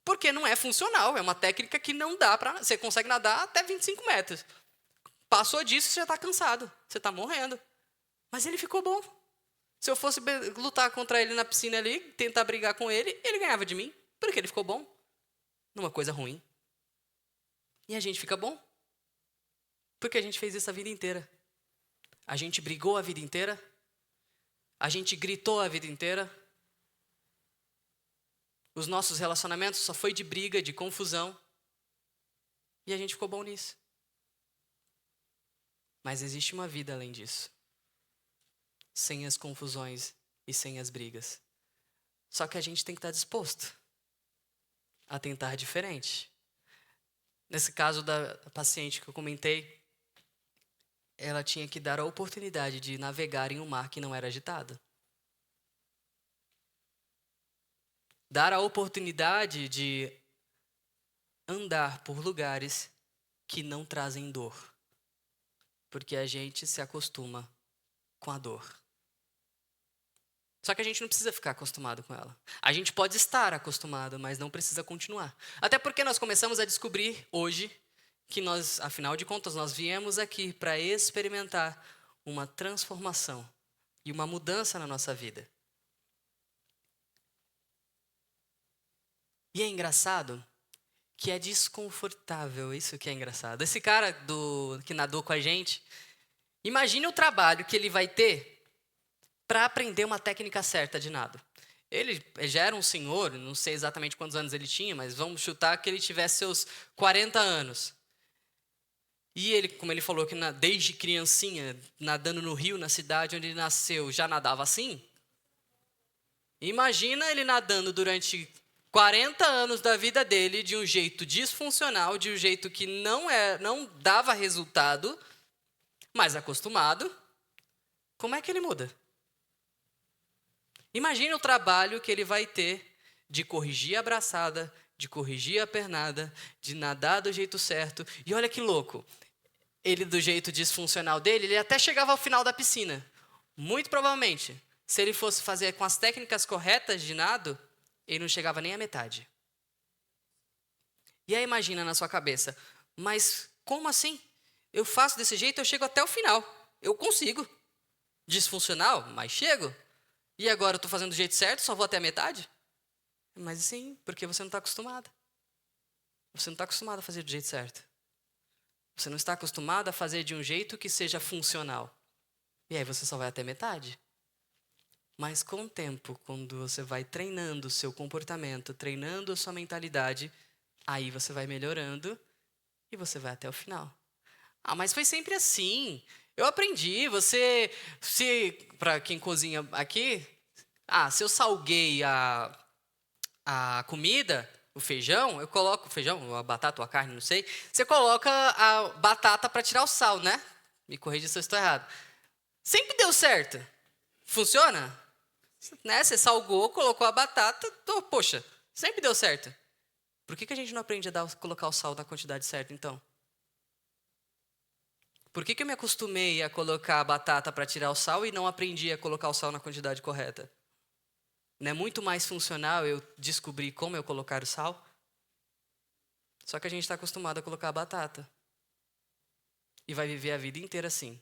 Porque não é funcional, é uma técnica que não dá para... Você consegue nadar até 25 metros. Passou disso, você já está cansado, você está morrendo. Mas ele ficou bom. Se eu fosse lutar contra ele na piscina ali, tentar brigar com ele, ele ganhava de mim, porque ele ficou bom. Numa coisa ruim. E a gente fica bom. Porque a gente fez isso a vida inteira. A gente brigou a vida inteira. A gente gritou a vida inteira. Os nossos relacionamentos só foi de briga, de confusão. E a gente ficou bom nisso. Mas existe uma vida além disso. Sem as confusões e sem as brigas. Só que a gente tem que estar disposto a tentar diferente. Nesse caso da paciente que eu comentei, ela tinha que dar a oportunidade de navegar em um mar que não era agitado. Dar a oportunidade de andar por lugares que não trazem dor. Porque a gente se acostuma com a dor. Só que a gente não precisa ficar acostumado com ela. A gente pode estar acostumado, mas não precisa continuar. Até porque nós começamos a descobrir hoje que nós, afinal de contas, nós viemos aqui para experimentar uma transformação e uma mudança na nossa vida. E é engraçado que é desconfortável, isso que é engraçado. Esse cara que nadou com a gente, imagine o trabalho que ele vai ter para aprender uma técnica certa de nado. Ele já era um senhor, não sei exatamente quantos anos ele tinha, mas vamos chutar que ele tivesse seus 40 anos. E ele, como ele falou que desde criancinha, nadando no rio, na cidade onde ele nasceu, já nadava assim. Imagina ele nadando durante 40 anos da vida dele de um jeito disfuncional, de um jeito que não dava resultado, mas acostumado. Como é que ele muda? Imagine o trabalho que ele vai ter de corrigir a braçada, de corrigir a pernada, de nadar do jeito certo. E olha que louco, ele do jeito disfuncional dele, ele até chegava ao final da piscina. Muito provavelmente, se ele fosse fazer com as técnicas corretas de nado, ele não chegava nem à metade. E aí imagina na sua cabeça, mas como assim? Eu faço desse jeito, eu chego até o final. Eu consigo. Disfuncional, mas chego. E agora eu estou fazendo do jeito certo, só vou até a metade? Mas sim, porque você não está acostumado. Você não está acostumado a fazer do jeito certo. Você não está acostumado a fazer de um jeito que seja funcional. E aí você só vai até metade. Mas com o tempo, quando você vai treinando o seu comportamento, treinando a sua mentalidade, aí você vai melhorando e você vai até o final. Ah, mas foi sempre assim. Eu aprendi, para quem cozinha aqui, se eu salguei a comida, o feijão, eu coloco o feijão, a batata ou a carne, não sei. Você coloca a batata para tirar o sal, né? Me corrija se eu estou errado. Sempre deu certo. Funciona? Né? Você salgou, colocou a batata, poxa, sempre deu certo. Por que a gente não aprende a colocar o sal na quantidade certa, então? Por que eu me acostumei a colocar a batata para tirar o sal e não aprendi a colocar o sal na quantidade correta? Não é muito mais funcional eu descobrir como eu colocar o sal? Só que a gente está acostumado a colocar a batata. E vai viver a vida inteira assim,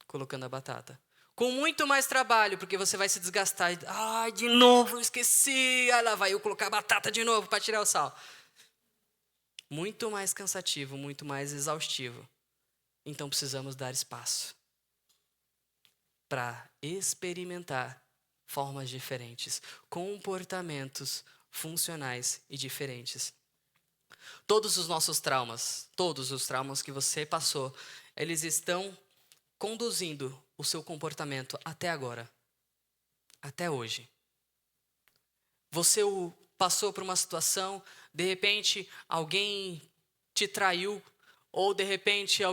colocando a batata. Com muito mais trabalho, porque você vai se desgastar. Ai, de novo, eu esqueci. Aí lá vai eu colocar a batata de novo para tirar o sal. Muito mais cansativo, muito mais exaustivo. Então precisamos dar espaço para experimentar formas diferentes, comportamentos funcionais e diferentes. Todos os nossos traumas, todos os traumas que você passou, eles estão conduzindo o seu comportamento até agora, até hoje. Você passou por uma situação, de repente alguém te traiu, ou de repente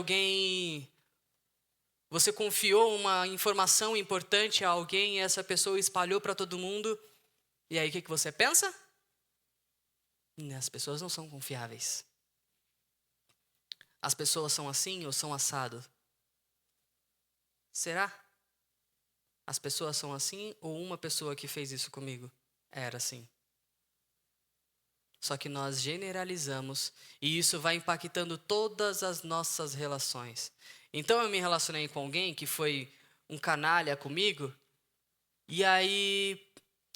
você confiou uma informação importante a alguém e essa pessoa espalhou para todo mundo. E aí o que você pensa? As pessoas não são confiáveis. As pessoas são assim ou são assado? Será? As pessoas são assim ou uma pessoa que fez isso comigo era assim? Só que nós generalizamos e isso vai impactando todas as nossas relações. Então eu me relacionei com alguém que foi um canalha comigo e aí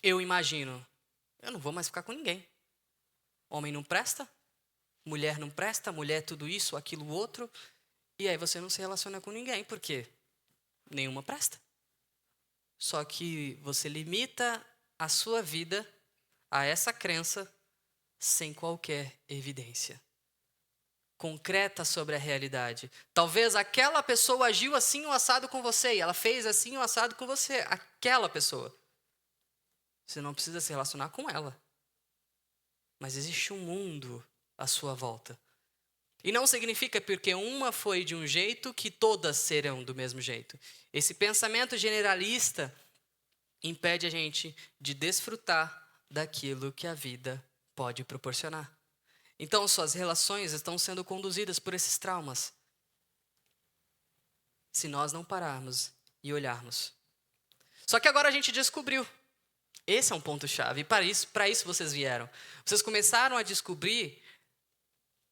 eu imagino, eu não vou mais ficar com ninguém. Homem não presta, mulher não presta, mulher tudo isso, aquilo, outro. E aí você não se relaciona com ninguém, porque nenhuma presta. Só que você limita a sua vida a essa crença sem qualquer evidência concreta sobre a realidade. Talvez aquela pessoa agiu assim ou assado com você, e ela fez assim ou assado com você, aquela pessoa. Você não precisa se relacionar com ela. Mas existe um mundo à sua volta. E não significa porque uma foi de um jeito que todas serão do mesmo jeito. Esse pensamento generalista impede a gente de desfrutar daquilo que a vida pode proporcionar. Então, suas relações estão sendo conduzidas por esses traumas. Se nós não pararmos e olharmos. Só que agora a gente descobriu. Esse é um ponto-chave. E para isso vocês vieram. Vocês começaram a descobrir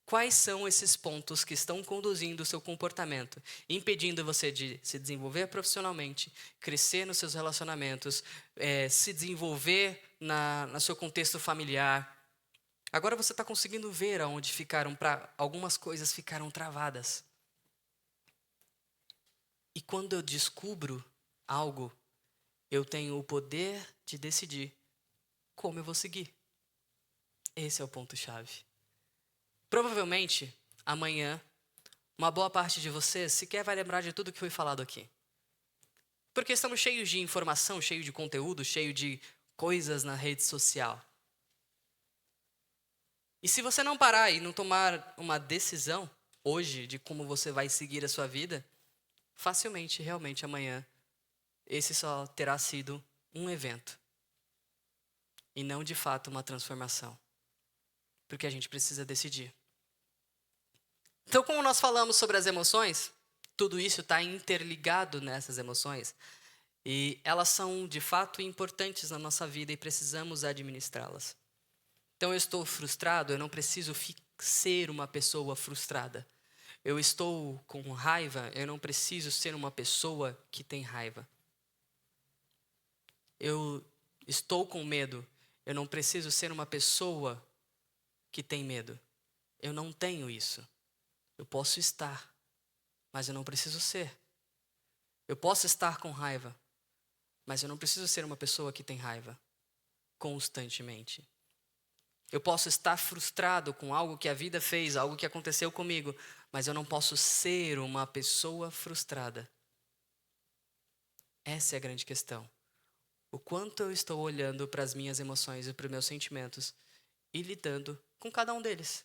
quais são esses pontos que estão conduzindo o seu comportamento, impedindo você de se desenvolver profissionalmente, crescer nos seus relacionamentos, se desenvolver no seu contexto familiar. Agora você está conseguindo ver aonde algumas coisas ficaram travadas. E quando eu descubro algo, eu tenho o poder de decidir como eu vou seguir. Esse é o ponto-chave. Provavelmente, amanhã, uma boa parte de vocês sequer vai lembrar de tudo que foi falado aqui. Porque estamos cheios de informação, cheios de conteúdo, cheios de coisas na rede social. E se você não parar e não tomar uma decisão hoje de como você vai seguir a sua vida, facilmente, realmente, amanhã, esse só terá sido um evento. E não, de fato, uma transformação. Porque a gente precisa decidir. Então, como nós falamos sobre as emoções, tudo isso está interligado nessas emoções. E elas são, de fato, importantes na nossa vida e precisamos administrá-las. Então, eu estou frustrado, eu não preciso ser uma pessoa frustrada. eu estou com raiva, eu não preciso ser uma pessoa que tem raiva. Eu estou com medo, eu não preciso ser uma pessoa que tem medo. Eu não tenho isso. Eu posso estar, mas eu não preciso ser. Eu posso estar com raiva, mas eu não preciso ser uma pessoa que tem raiva constantemente. Eu posso estar frustrado com algo que a vida fez, algo que aconteceu comigo, mas eu não posso ser uma pessoa frustrada. Essa é a grande questão. O quanto eu estou olhando para as minhas emoções e para os meus sentimentos e lidando com cada um deles.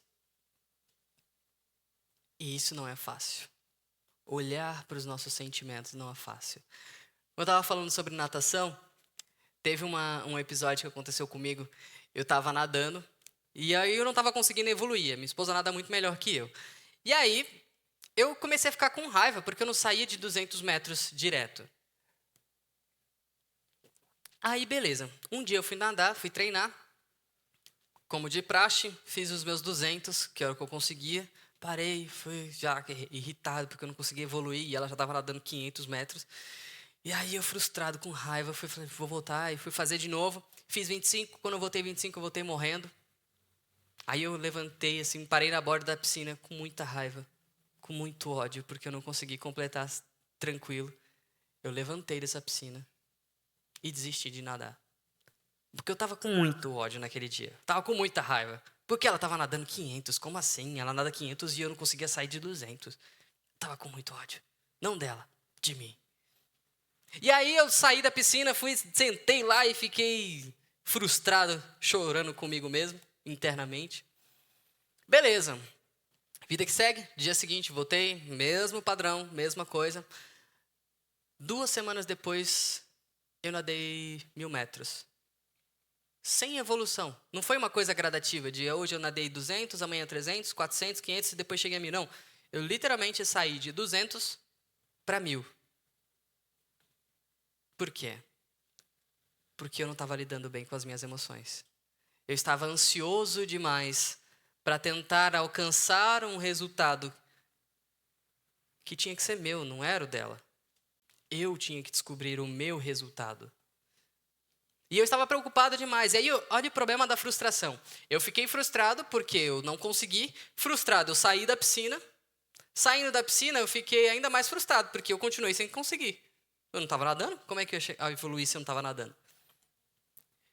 E isso não é fácil. Olhar para os nossos sentimentos não é fácil. Eu estava falando sobre natação, teve um episódio que aconteceu comigo. Eu estava nadando e aí eu não estava conseguindo evoluir. Minha esposa nada muito melhor que eu. E aí eu comecei a ficar com raiva porque eu não saía de 200 metros direto. Aí beleza, um dia eu fui nadar, fui treinar. Como de praxe, fiz os meus 200, que era o que eu conseguia. Parei, fui já irritado porque eu não conseguia evoluir e ela já estava nadando 500 metros. E aí eu frustrado, com raiva, falei, vou voltar e fui fazer de novo. Fiz 25, quando eu voltei 25 eu voltei morrendo. Aí eu levantei assim, parei na borda da piscina com muita raiva, com muito ódio, porque eu não consegui completar tranquilo. Eu levantei dessa piscina e desisti de nadar. Porque eu estava com muito ódio naquele dia. Estava com muita raiva. Porque ela estava nadando 500, como assim? Ela nada 500 e eu não conseguia sair de 200. Estava com muito ódio. Não dela, de mim. E aí eu saí da piscina, sentei lá e fiquei frustrado, chorando comigo mesmo, internamente. Beleza. Vida que segue. Dia seguinte, voltei, mesmo padrão, mesma coisa. 2 semanas depois, eu nadei 1000 metros. Sem evolução. Não foi uma coisa gradativa, de hoje eu nadei 200, amanhã 300, 400, 500 e depois cheguei a 1000. Não. Eu literalmente saí de 200 para 1000. Por quê? Porque eu não estava lidando bem com as minhas emoções. Eu estava ansioso demais para tentar alcançar um resultado que tinha que ser meu, não era o dela. Eu tinha que descobrir o meu resultado. E eu estava preocupado demais. E aí, olha o problema da frustração. Eu fiquei frustrado porque eu não consegui. Frustrado, eu saí da piscina. Saindo da piscina, eu fiquei ainda mais frustrado, porque eu continuei sem conseguir. Eu não estava nadando? Como é que eu ia evoluir se eu não estava nadando?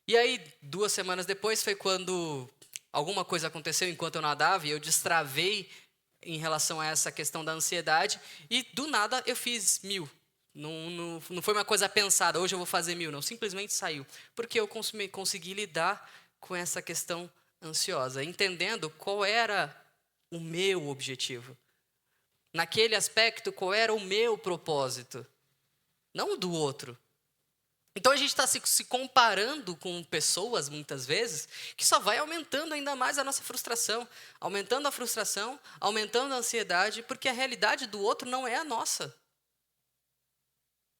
E aí, 2 semanas depois, foi quando alguma coisa aconteceu enquanto eu nadava, e eu destravei em relação a essa questão da ansiedade, e do nada eu fiz 1000. Não foi uma coisa pensada, hoje eu vou fazer 1000, não. Simplesmente saiu. Porque eu consegui lidar com essa questão ansiosa, entendendo qual era o meu objetivo. Naquele aspecto, qual era o meu propósito. Não o do outro. Então a gente está se comparando com pessoas, muitas vezes, que só vai aumentando ainda mais a nossa frustração. Aumentando a frustração, aumentando a ansiedade, porque a realidade do outro não é a nossa.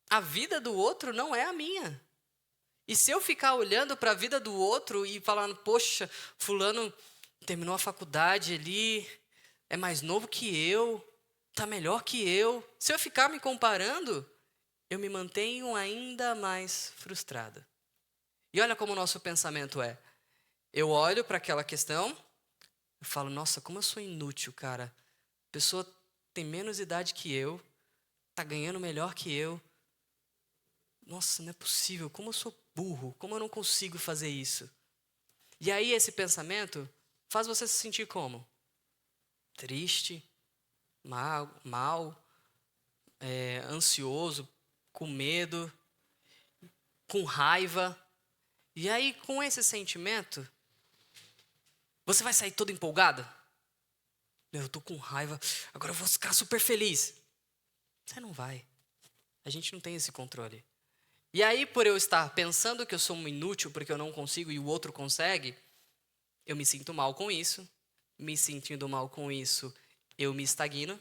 A vida do outro não é a minha. E se eu ficar olhando para a vida do outro e falando, poxa, fulano terminou a faculdade ali, é mais novo que eu, está melhor que eu. Se eu ficar me comparando, eu me mantenho ainda mais frustrado. E olha como o nosso pensamento é. Eu olho para aquela questão, eu falo, nossa, como eu sou inútil, cara. A pessoa tem menos idade que eu, está ganhando melhor que eu. Nossa, não é possível, como eu sou burro, como eu não consigo fazer isso? E aí esse pensamento faz você se sentir como? Triste, mal, ansioso, com medo, com raiva. E aí com esse sentimento, você vai sair todo empolgado? Eu estou com raiva, agora eu vou ficar super feliz. Você não vai. A gente não tem esse controle. E aí, por eu estar pensando que eu sou um inútil porque eu não consigo e o outro consegue, eu me sinto mal com isso. Me sentindo mal com isso, eu me estagno.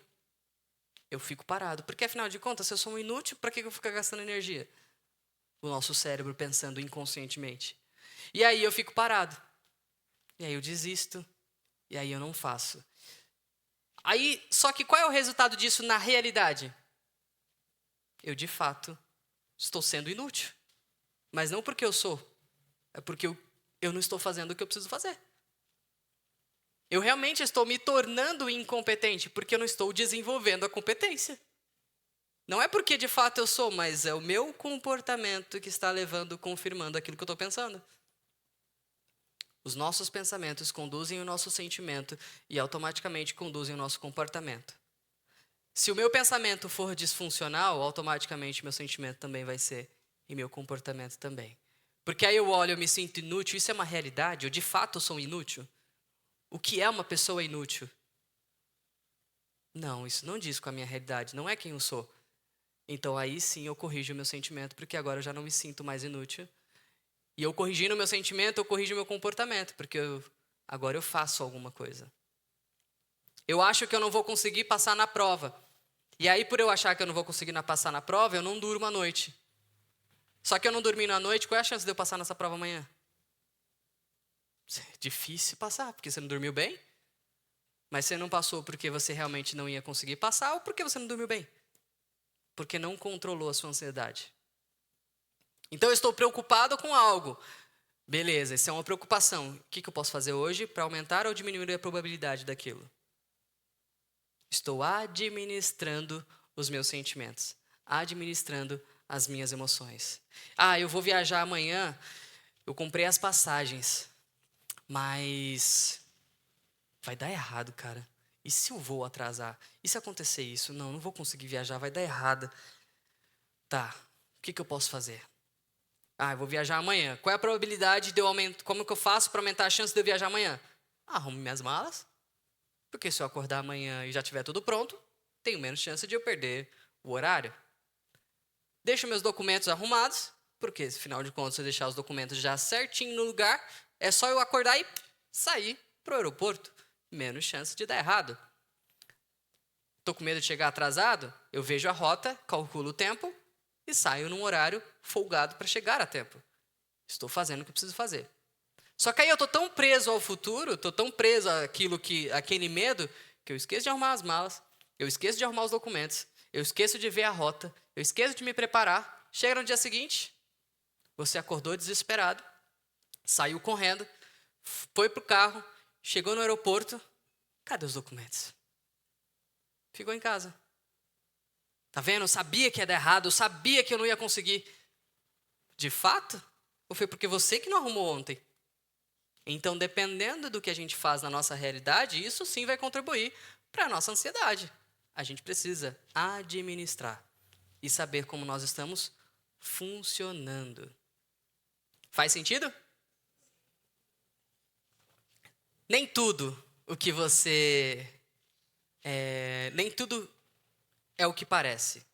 Eu fico parado. Porque, afinal de contas, se eu sou um inútil, para que eu vou ficar gastando energia? O nosso cérebro pensando inconscientemente. E aí eu fico parado. E aí eu desisto. E aí eu não faço. Aí, só que qual é o resultado disso na realidade? Eu, de fato, estou sendo inútil. Mas não porque eu sou, é porque eu não estou fazendo o que eu preciso fazer. Eu realmente estou me tornando incompetente porque eu não estou desenvolvendo a competência. Não é porque de fato eu sou, mas é o meu comportamento que está levando, confirmando aquilo que eu estou pensando. Os nossos pensamentos conduzem o nosso sentimento e automaticamente conduzem o nosso comportamento. Se o meu pensamento for disfuncional, automaticamente meu sentimento também vai ser e meu comportamento também. Porque aí eu olho, eu me sinto inútil, isso é uma realidade? Eu de fato sou inútil? O que é uma pessoa inútil? Não, isso não diz com a minha realidade, não é quem eu sou. Então aí sim eu corrijo o meu sentimento, porque agora eu já não me sinto mais inútil. E eu corrigindo o meu sentimento, eu corrijo o meu comportamento, porque agora eu faço alguma coisa. Eu acho que eu não vou conseguir passar na prova. E aí por eu achar que eu não vou conseguir passar na prova, eu não durmo à noite. Só que eu não dormindo à noite, qual é a chance de eu passar nessa prova amanhã? É difícil passar, porque você não dormiu bem. Mas você não passou porque você realmente não ia conseguir passar ou porque você não dormiu bem? Porque não controlou a sua ansiedade. Então eu estou preocupado com algo. Beleza, isso é uma preocupação. O que eu posso fazer hoje para aumentar ou diminuir a probabilidade daquilo? Estou administrando os meus sentimentos. Administrando as minhas emoções. Eu vou viajar amanhã. Eu comprei as passagens. Mas vai dar errado, cara. E se o voo atrasar? E se acontecer isso? Não vou conseguir viajar, vai dar errado. Tá, o que eu posso fazer? Eu vou viajar amanhã. Qual é a probabilidade de eu aumentar? Como que eu faço para aumentar a chance de eu viajar amanhã? Arrumo minhas malas. Porque se eu acordar amanhã e já tiver tudo pronto, tenho menos chance de eu perder o horário. Deixo meus documentos arrumados, porque afinal de contas, se eu deixar os documentos já certinho no lugar, é só eu acordar e sair para o aeroporto. Menos chance de dar errado. Estou com medo de chegar atrasado? Eu vejo a rota, calculo o tempo e saio num horário folgado para chegar a tempo. Estou fazendo o que preciso fazer. Só que aí eu estou tão preso ao futuro, estou tão preso àquele medo, que eu esqueço de arrumar as malas, eu esqueço de arrumar os documentos, eu esqueço de ver a rota, eu esqueço de me preparar. Chega no dia seguinte, você acordou desesperado, saiu correndo, foi para o carro, chegou no aeroporto, cadê os documentos? Ficou em casa. Tá vendo? Eu sabia que ia dar errado, eu sabia que eu não ia conseguir. De fato? Ou foi porque você que não arrumou ontem? Então, dependendo do que a gente faz na nossa realidade, isso sim vai contribuir para a nossa ansiedade. A gente precisa administrar e saber como nós estamos funcionando. Faz sentido? Nem tudo o que você... nem tudo é o que parece.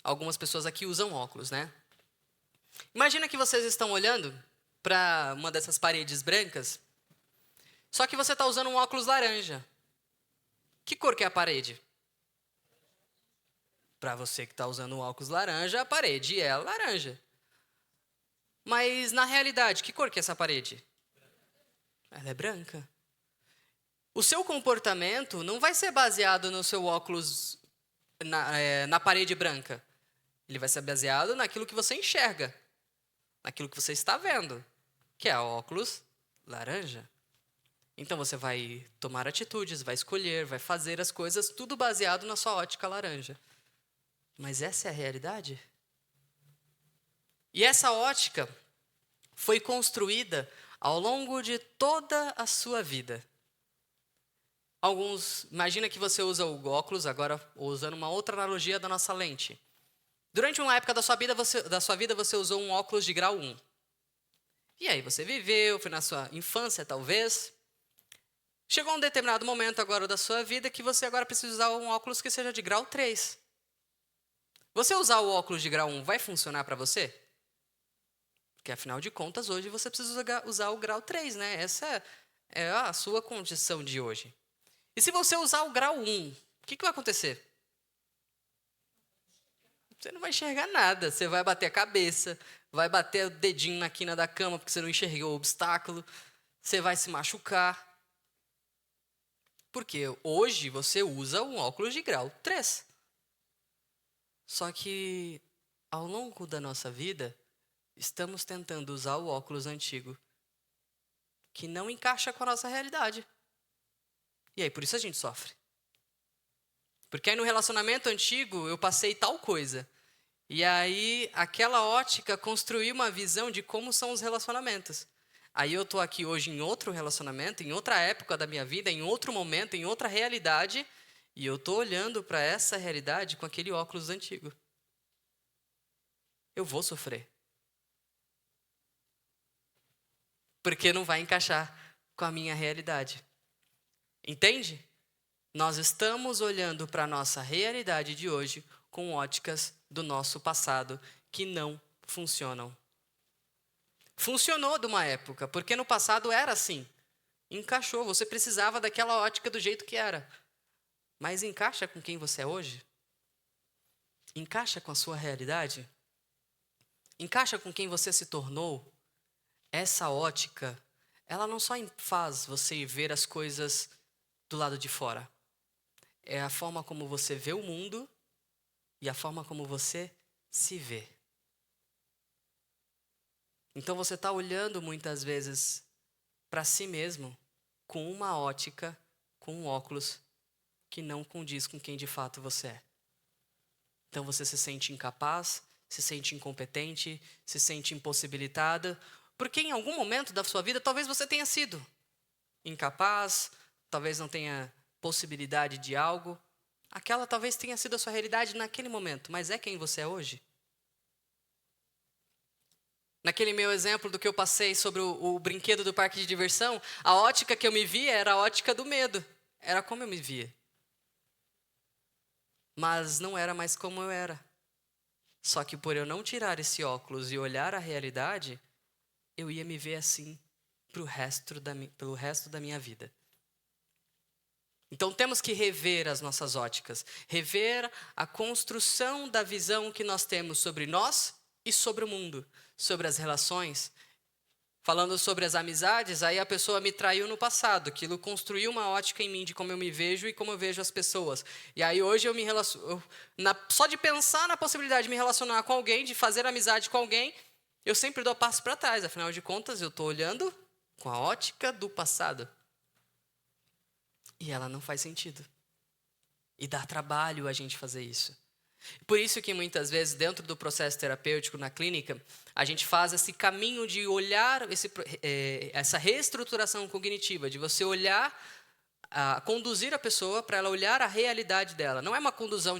Algumas pessoas aqui usam óculos, né? Imagina que vocês estão olhando para uma dessas paredes brancas, só que você está usando um óculos laranja. Que cor que é a parede? Para você que está usando um óculos laranja, a parede é laranja. Mas, na realidade, que cor que é essa parede? Ela é branca. O seu comportamento não vai ser baseado no seu óculos na parede branca. Ele vai ser baseado naquilo que você enxerga, naquilo que você está vendo, que é o óculos laranja. Então você vai tomar atitudes, vai escolher, vai fazer as coisas, tudo baseado na sua ótica laranja. Mas essa é a realidade? E essa ótica foi construída ao longo de toda a sua vida. Imagina que você usa o óculos, agora usando uma outra analogia da nossa lente. Durante uma época da sua vida, você usou um óculos de grau 1. E aí você viveu, foi na sua infância talvez. Chegou um determinado momento agora da sua vida que você agora precisa usar um óculos que seja de grau 3. Você usar o óculos de grau 1 vai funcionar para você? Porque afinal de contas, hoje você precisa usar o grau 3, né? Essa é a sua condição de hoje. E se você usar o grau 1, o que vai acontecer? Você não vai enxergar nada, você vai bater a cabeça, vai bater o dedinho na quina da cama porque você não enxergou o obstáculo, você vai se machucar. Porque hoje você usa um óculos de grau 3. Só que, ao longo da nossa vida, estamos tentando usar o óculos antigo, que não encaixa com a nossa realidade. E aí, por isso a gente sofre. Porque aí no relacionamento antigo, eu passei tal coisa. E aí, aquela ótica construiu uma visão de como são os relacionamentos. Aí eu estou aqui hoje em outro relacionamento, em outra época da minha vida, em outro momento, em outra realidade, e eu estou olhando para essa realidade com aquele óculos antigo. Eu vou sofrer. Porque não vai encaixar com a minha realidade. Entende? Nós estamos olhando para a nossa realidade de hoje com óticas do nosso passado que não funcionam. Funcionou de uma época, porque no passado era assim. Encaixou, você precisava daquela ótica do jeito que era. Mas encaixa com quem você é hoje? Encaixa com a sua realidade? Encaixa com quem você se tornou? Essa ótica, ela não só faz você ver as coisas do lado de fora. É a forma como você vê o mundo e a forma como você se vê. Então você está olhando muitas vezes para si mesmo com uma ótica, com um óculos que não condiz com quem de fato você é. Então você se sente incapaz, se sente incompetente, se sente impossibilitada, porque em algum momento da sua vida talvez você tenha sido incapaz, talvez não tenha possibilidade de algo. Aquela talvez tenha sido a sua realidade naquele momento, mas é quem você é hoje? Naquele meu exemplo do que eu passei sobre o brinquedo do parque de diversão, a ótica que eu me via era a ótica do medo. Era como eu me via. Mas não era mais como eu era. Só que por eu não tirar esse óculos e olhar a realidade, eu ia me ver assim pelo resto da minha vida. Então temos que rever as nossas óticas, rever a construção da visão que nós temos sobre nós e sobre o mundo, sobre as relações. Falando sobre as amizades, aí a pessoa me traiu no passado, aquilo construiu uma ótica em mim de como eu me vejo e como eu vejo as pessoas. E aí hoje eu me relaciono, só de pensar na possibilidade de me relacionar com alguém, de fazer amizade com alguém, eu sempre dou passo para trás, afinal de contas eu estou olhando com a ótica do passado. E ela não faz sentido. E dá trabalho a gente fazer isso. Por isso que muitas vezes, dentro do processo terapêutico na clínica, a gente faz esse caminho de olhar, essa reestruturação cognitiva, de você olhar, conduzir a pessoa para ela olhar a realidade dela. Não é uma condução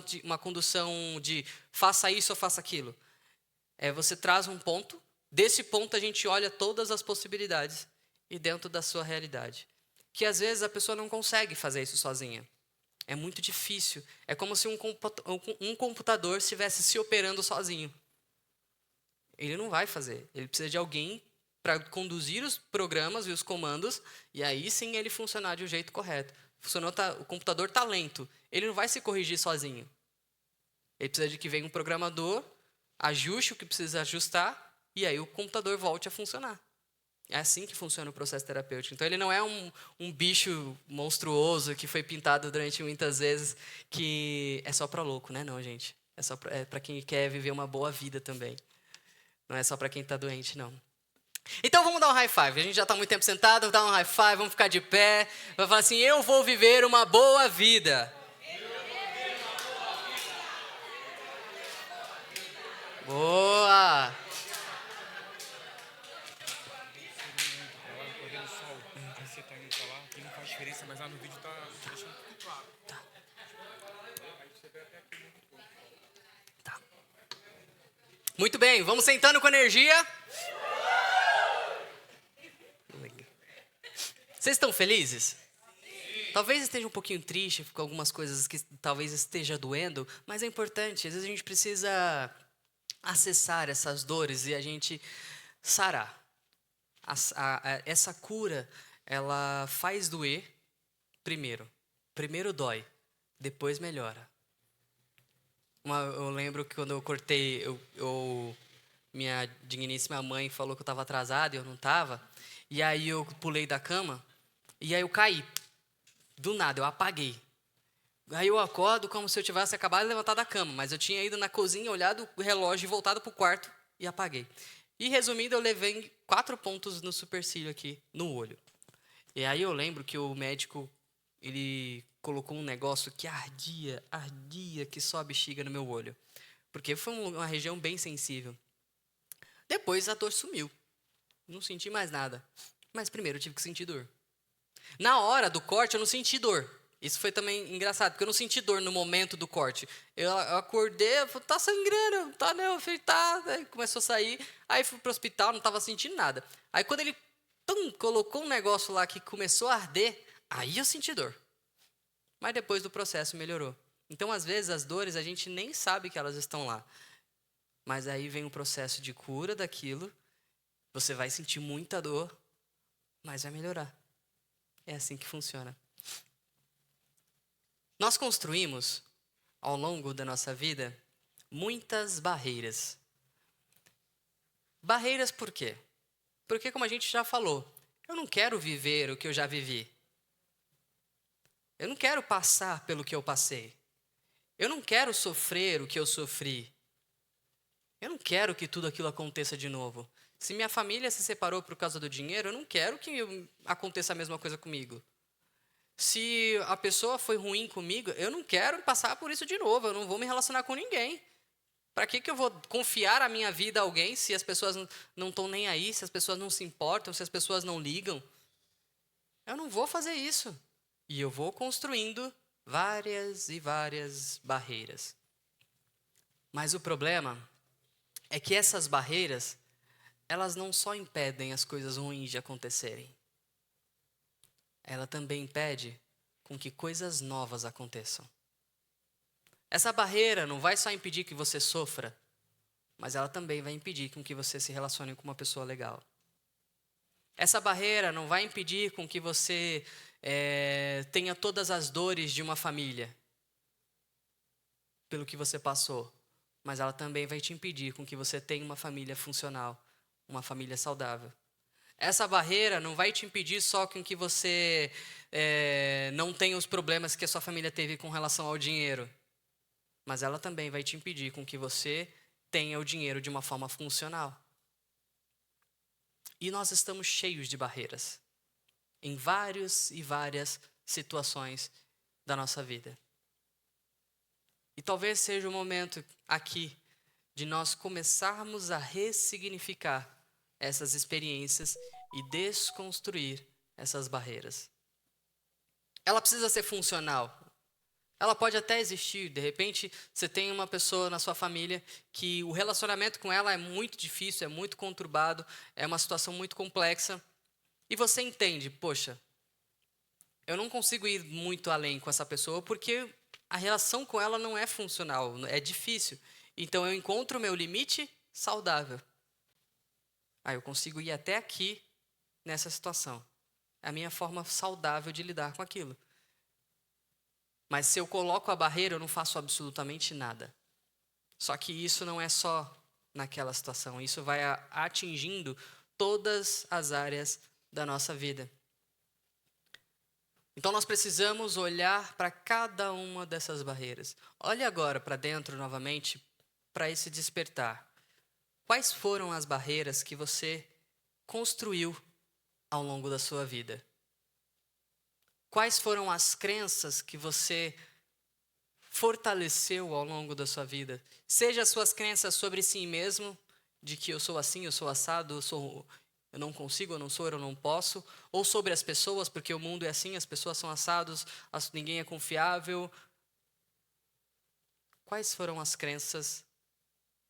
de faça isso ou faça aquilo. É você traz um ponto, desse ponto a gente olha todas as possibilidades e dentro da sua realidade. Que às vezes a pessoa não consegue fazer isso sozinha. É muito difícil. É como se um computador estivesse se operando sozinho. Ele não vai fazer. Ele precisa de alguém para conduzir os programas e os comandos, e aí sim ele funcionar de um jeito correto. O computador está lento. Ele não vai se corrigir sozinho. Ele precisa de que venha um programador, ajuste o que precisa ajustar, e aí o computador volte a funcionar. É assim que funciona o processo terapêutico. Então, ele não é um bicho monstruoso que foi pintado durante muitas vezes, que é só para louco, né? Não, gente. É para quem quer viver uma boa vida também. Não é só para quem está doente, não. Então, vamos dar um high five. A gente já está muito tempo sentado, vamos dar um high five, vamos ficar de pé. Vamos falar assim, eu vou viver uma boa vida. Boa! Mas lá no vídeo tá deixando tudo claro. Tá. Muito bem, vamos sentando com energia. Vocês estão felizes? Talvez esteja um pouquinho triste com algumas coisas que talvez esteja doendo, mas é importante. Às vezes a gente precisa acessar essas dores e a gente sarar. Essa cura, ela faz doer primeiro. Primeiro dói, depois melhora. Eu lembro que quando eu cortei, minha digníssima mãe falou que eu estava atrasado e eu não estava. E aí eu pulei da cama e aí eu caí. Do nada, eu apaguei. Aí eu acordo como se eu tivesse acabado de levantar da cama, mas eu tinha ido na cozinha, olhado o relógio e voltado pro quarto e apaguei. E resumindo, eu levei 4 pontos no supercílio aqui, no olho. E aí eu lembro que o médico, ele colocou um negócio que ardia, que só a bexiga no meu olho. Porque foi uma região bem sensível. Depois a dor sumiu. Não senti mais nada. Mas primeiro eu tive que sentir dor. Na hora do corte eu não senti dor. Isso foi também engraçado, porque eu não senti dor no momento do corte. Eu acordei, eu falei, tá sangrando, tá, né? Eu falei, tá. Aí começou a sair, aí fui pro hospital, não tava sentindo nada. Aí quando ele colocou um negócio lá que começou a arder, aí eu senti dor. Mas depois do processo melhorou. Então, às vezes, as dores a gente nem sabe que elas estão lá. Mas aí vem o processo de cura daquilo, você vai sentir muita dor, mas vai melhorar. É assim que funciona. Nós construímos, ao longo da nossa vida, muitas barreiras. Barreiras por quê? Porque, como a gente já falou, eu não quero viver o que eu já vivi. Eu não quero passar pelo que eu passei. Eu não quero sofrer o que eu sofri. Eu não quero que tudo aquilo aconteça de novo. Se minha família se separou por causa do dinheiro, eu não quero que aconteça a mesma coisa comigo. Se a pessoa foi ruim comigo, eu não quero passar por isso de novo. Eu não vou me relacionar com ninguém. Para que eu vou confiar a minha vida a alguém se as pessoas não estão nem aí, se as pessoas não se importam, se as pessoas não ligam? Eu não vou fazer isso. E eu vou construindo várias e várias barreiras. Mas o problema é que essas barreiras, elas não só impedem as coisas ruins de acontecerem. Ela também impede com que coisas novas aconteçam. Essa barreira não vai só impedir que você sofra, mas ela também vai impedir com que você se relacione com uma pessoa legal. Essa barreira não vai impedir com que você tenha todas as dores de uma família, pelo que você passou, mas ela também vai te impedir com que você tenha uma família funcional, uma família saudável. Essa barreira não vai te impedir só com que você não tenha os problemas que a sua família teve com relação ao dinheiro, mas ela também vai te impedir com que você tenha o dinheiro de uma forma funcional. E nós estamos cheios de barreiras em várias e várias situações da nossa vida. E talvez seja o momento aqui de nós começarmos a ressignificar essas experiências e desconstruir essas barreiras. Ela precisa ser funcional. Ela pode até existir. De repente, você tem uma pessoa na sua família que o relacionamento com ela é muito difícil, é muito conturbado, é uma situação muito complexa. E você entende, poxa, eu não consigo ir muito além com essa pessoa porque a relação com ela não é funcional, é difícil. Então, eu encontro o meu limite saudável. Eu consigo ir até aqui nessa situação. É a minha forma saudável de lidar com aquilo. Mas se eu coloco a barreira, eu não faço absolutamente nada. Só que isso não é só naquela situação. Isso vai atingindo todas as áreas da nossa vida. Então nós precisamos olhar para cada uma dessas barreiras. Olhe agora para dentro novamente, para esse despertar. Quais foram as barreiras que você construiu ao longo da sua vida? Quais foram as crenças que você fortaleceu ao longo da sua vida? Seja as suas crenças sobre si mesmo, de que eu sou assim, eu sou assado, eu não consigo, eu não sou, eu não posso, ou sobre as pessoas, porque o mundo é assim, as pessoas são assados, ninguém é confiável. Quais foram as crenças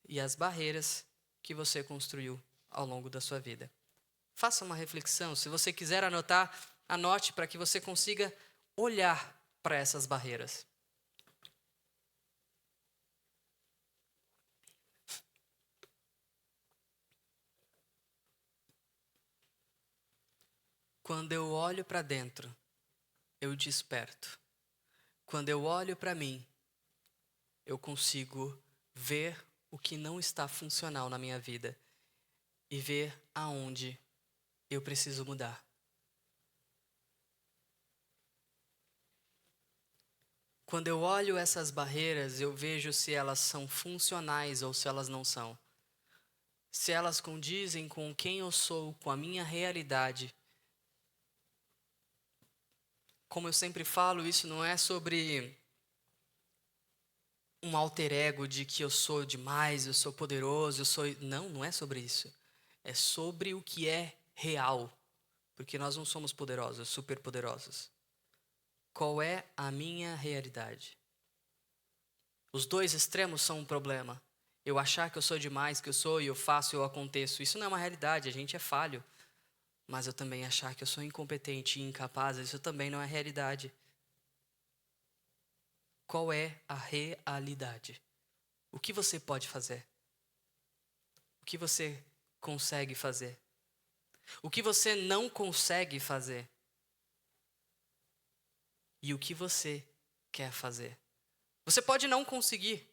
e as barreiras que você construiu ao longo da sua vida? Faça uma reflexão. Se você quiser anotar, anote para que você consiga olhar para essas barreiras. Quando eu olho para dentro, eu desperto. Quando eu olho para mim, eu consigo ver o que não está funcional na minha vida e ver aonde eu preciso mudar. Quando eu olho essas barreiras, eu vejo se elas são funcionais ou se elas não são. Se elas condizem com quem eu sou, com a minha realidade. Como eu sempre falo, isso não é sobre um alter ego de que eu sou demais, eu sou poderoso, eu sou... Não, não é sobre isso. É sobre o que é real. Porque nós não somos poderosos, super poderosos. Qual é a minha realidade? Os dois extremos são um problema. Eu achar que eu sou demais, que eu sou e eu faço e eu aconteço. Isso não é uma realidade, a gente é falho. Mas eu também achar que eu sou incompetente e incapaz, isso também não é realidade. Qual é a realidade? O que você pode fazer? O que você consegue fazer? O que você não consegue fazer? E o que você quer fazer? Você pode não conseguir,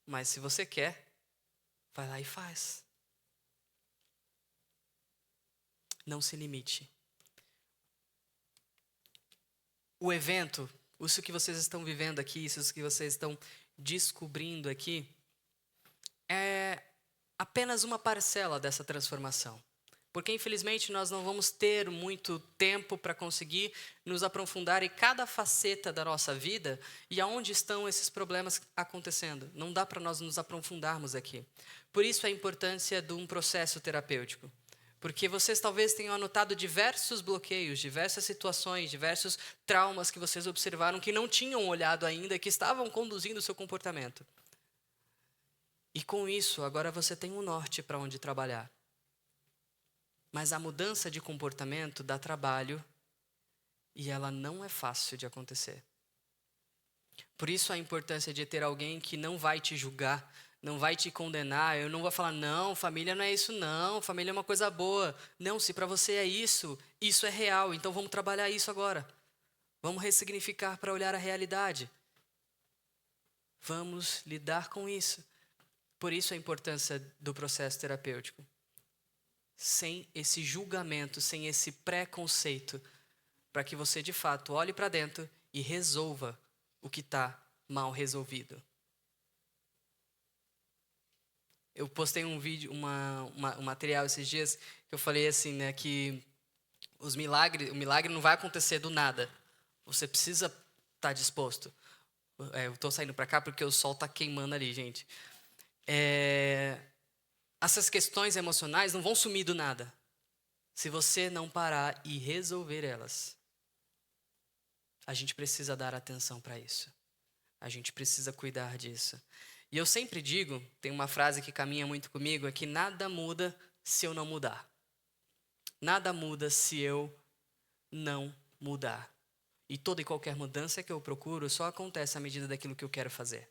mas se você quer, vai lá e faz. Não se limite. O evento, isso que vocês estão vivendo aqui, isso que vocês estão descobrindo aqui, é apenas uma parcela dessa transformação. Porque, infelizmente, nós não vamos ter muito tempo para conseguir nos aprofundar em cada faceta da nossa vida e aonde estão esses problemas acontecendo. Não dá para nós nos aprofundarmos aqui. Por isso a importância de um processo terapêutico. Porque vocês talvez tenham anotado diversos bloqueios, diversas situações, diversos traumas que vocês observaram que não tinham olhado ainda, que estavam conduzindo o seu comportamento. E com isso, agora você tem um norte para onde trabalhar. Mas a mudança de comportamento dá trabalho e ela não é fácil de acontecer. Por isso a importância de ter alguém que não vai te julgar, não vai te condenar. Eu não vou falar, não, família não é isso não, família é uma coisa boa. Não, se para você é isso, isso é real, então vamos trabalhar isso agora. Vamos ressignificar para olhar a realidade. Vamos lidar com isso. Por isso a importância do processo terapêutico. Sem esse julgamento, sem esse preconceito, para que você de fato olhe para dentro e resolva o que está mal resolvido. Eu postei um vídeo, um material esses dias, que eu falei assim, né, que o milagre não vai acontecer do nada. Você precisa estar disposto. Eu estou saindo para cá porque o sol está queimando ali, gente. Essas questões emocionais não vão sumir do nada, se você não parar e resolver elas. A gente precisa dar atenção para isso. A gente precisa cuidar disso. E eu sempre digo, tem uma frase que caminha muito comigo, é que nada muda se eu não mudar. Nada muda se eu não mudar. E toda e qualquer mudança que eu procuro só acontece à medida daquilo que eu quero fazer.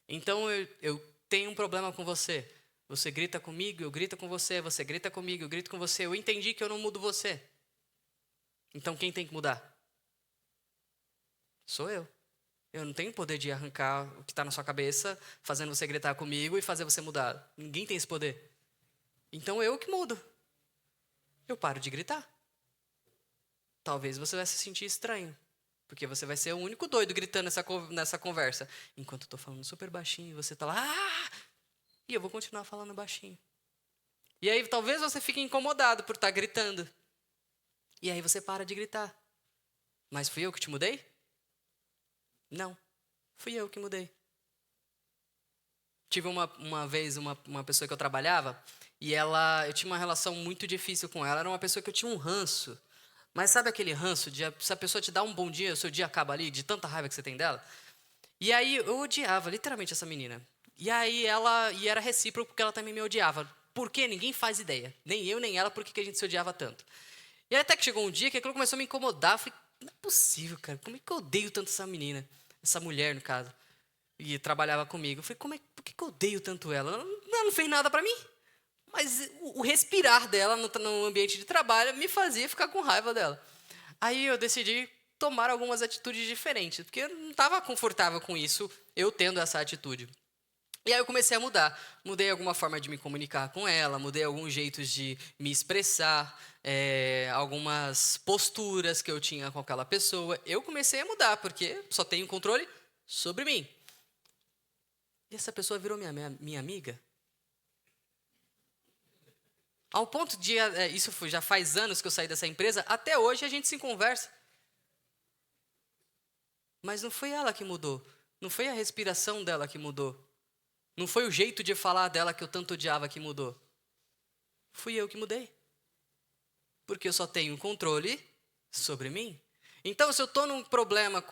Então eu tenho um problema com você. Você grita comigo, eu grito com você. Você grita comigo, eu grito com você. Eu entendi que eu não mudo você. Então quem tem que mudar? Sou eu. Eu não tenho poder de arrancar o que está na sua cabeça, fazendo você gritar comigo e fazer você mudar. Ninguém tem esse poder. Então eu que mudo. Eu paro de gritar. Talvez você vai se sentir estranho. Porque você vai ser o único doido gritando nessa conversa. Enquanto eu estou falando super baixinho, você está lá... Ah! E eu vou continuar falando baixinho. E aí talvez você fique incomodado por estar gritando. E aí você para de gritar. Mas fui eu que te mudei? Não, fui eu que mudei. Tive uma vez uma pessoa que eu trabalhava e eu tinha uma relação muito difícil com ela. Era uma pessoa que eu tinha um ranço. Mas sabe aquele ranço de se a pessoa te dá um bom dia, o seu dia acaba ali, de tanta raiva que você tem dela? E aí eu odiava literalmente essa menina. E aí e era recíproco porque ela também me odiava. Por quê? Ninguém faz ideia. Nem eu, nem ela, por que a gente se odiava tanto. E aí até que chegou um dia que aquilo começou a me incomodar. Eu falei, não é possível, cara. Como é que eu odeio tanto essa menina? Essa mulher, no caso. E trabalhava comigo. Eu falei, por que eu odeio tanto ela? Ela não fez nada pra mim. Mas o respirar dela no ambiente de trabalho me fazia ficar com raiva dela. Aí eu decidi tomar algumas atitudes diferentes. Porque eu não estava confortável com isso, eu tendo essa atitude. E aí eu comecei a mudar. Mudei alguma forma de me comunicar com ela, mudei alguns jeitos de me expressar, algumas posturas que eu tinha com aquela pessoa. Eu comecei a mudar, porque só tenho controle sobre mim. E essa pessoa virou minha amiga. Ao ponto de, já faz anos que eu saí dessa empresa, até hoje a gente se conversa. Mas não foi ela que mudou. Não foi a respiração dela que mudou. Não foi o jeito de falar dela que eu tanto odiava que mudou. Fui eu que mudei. Porque eu só tenho controle sobre mim. Então, se eu estou num problema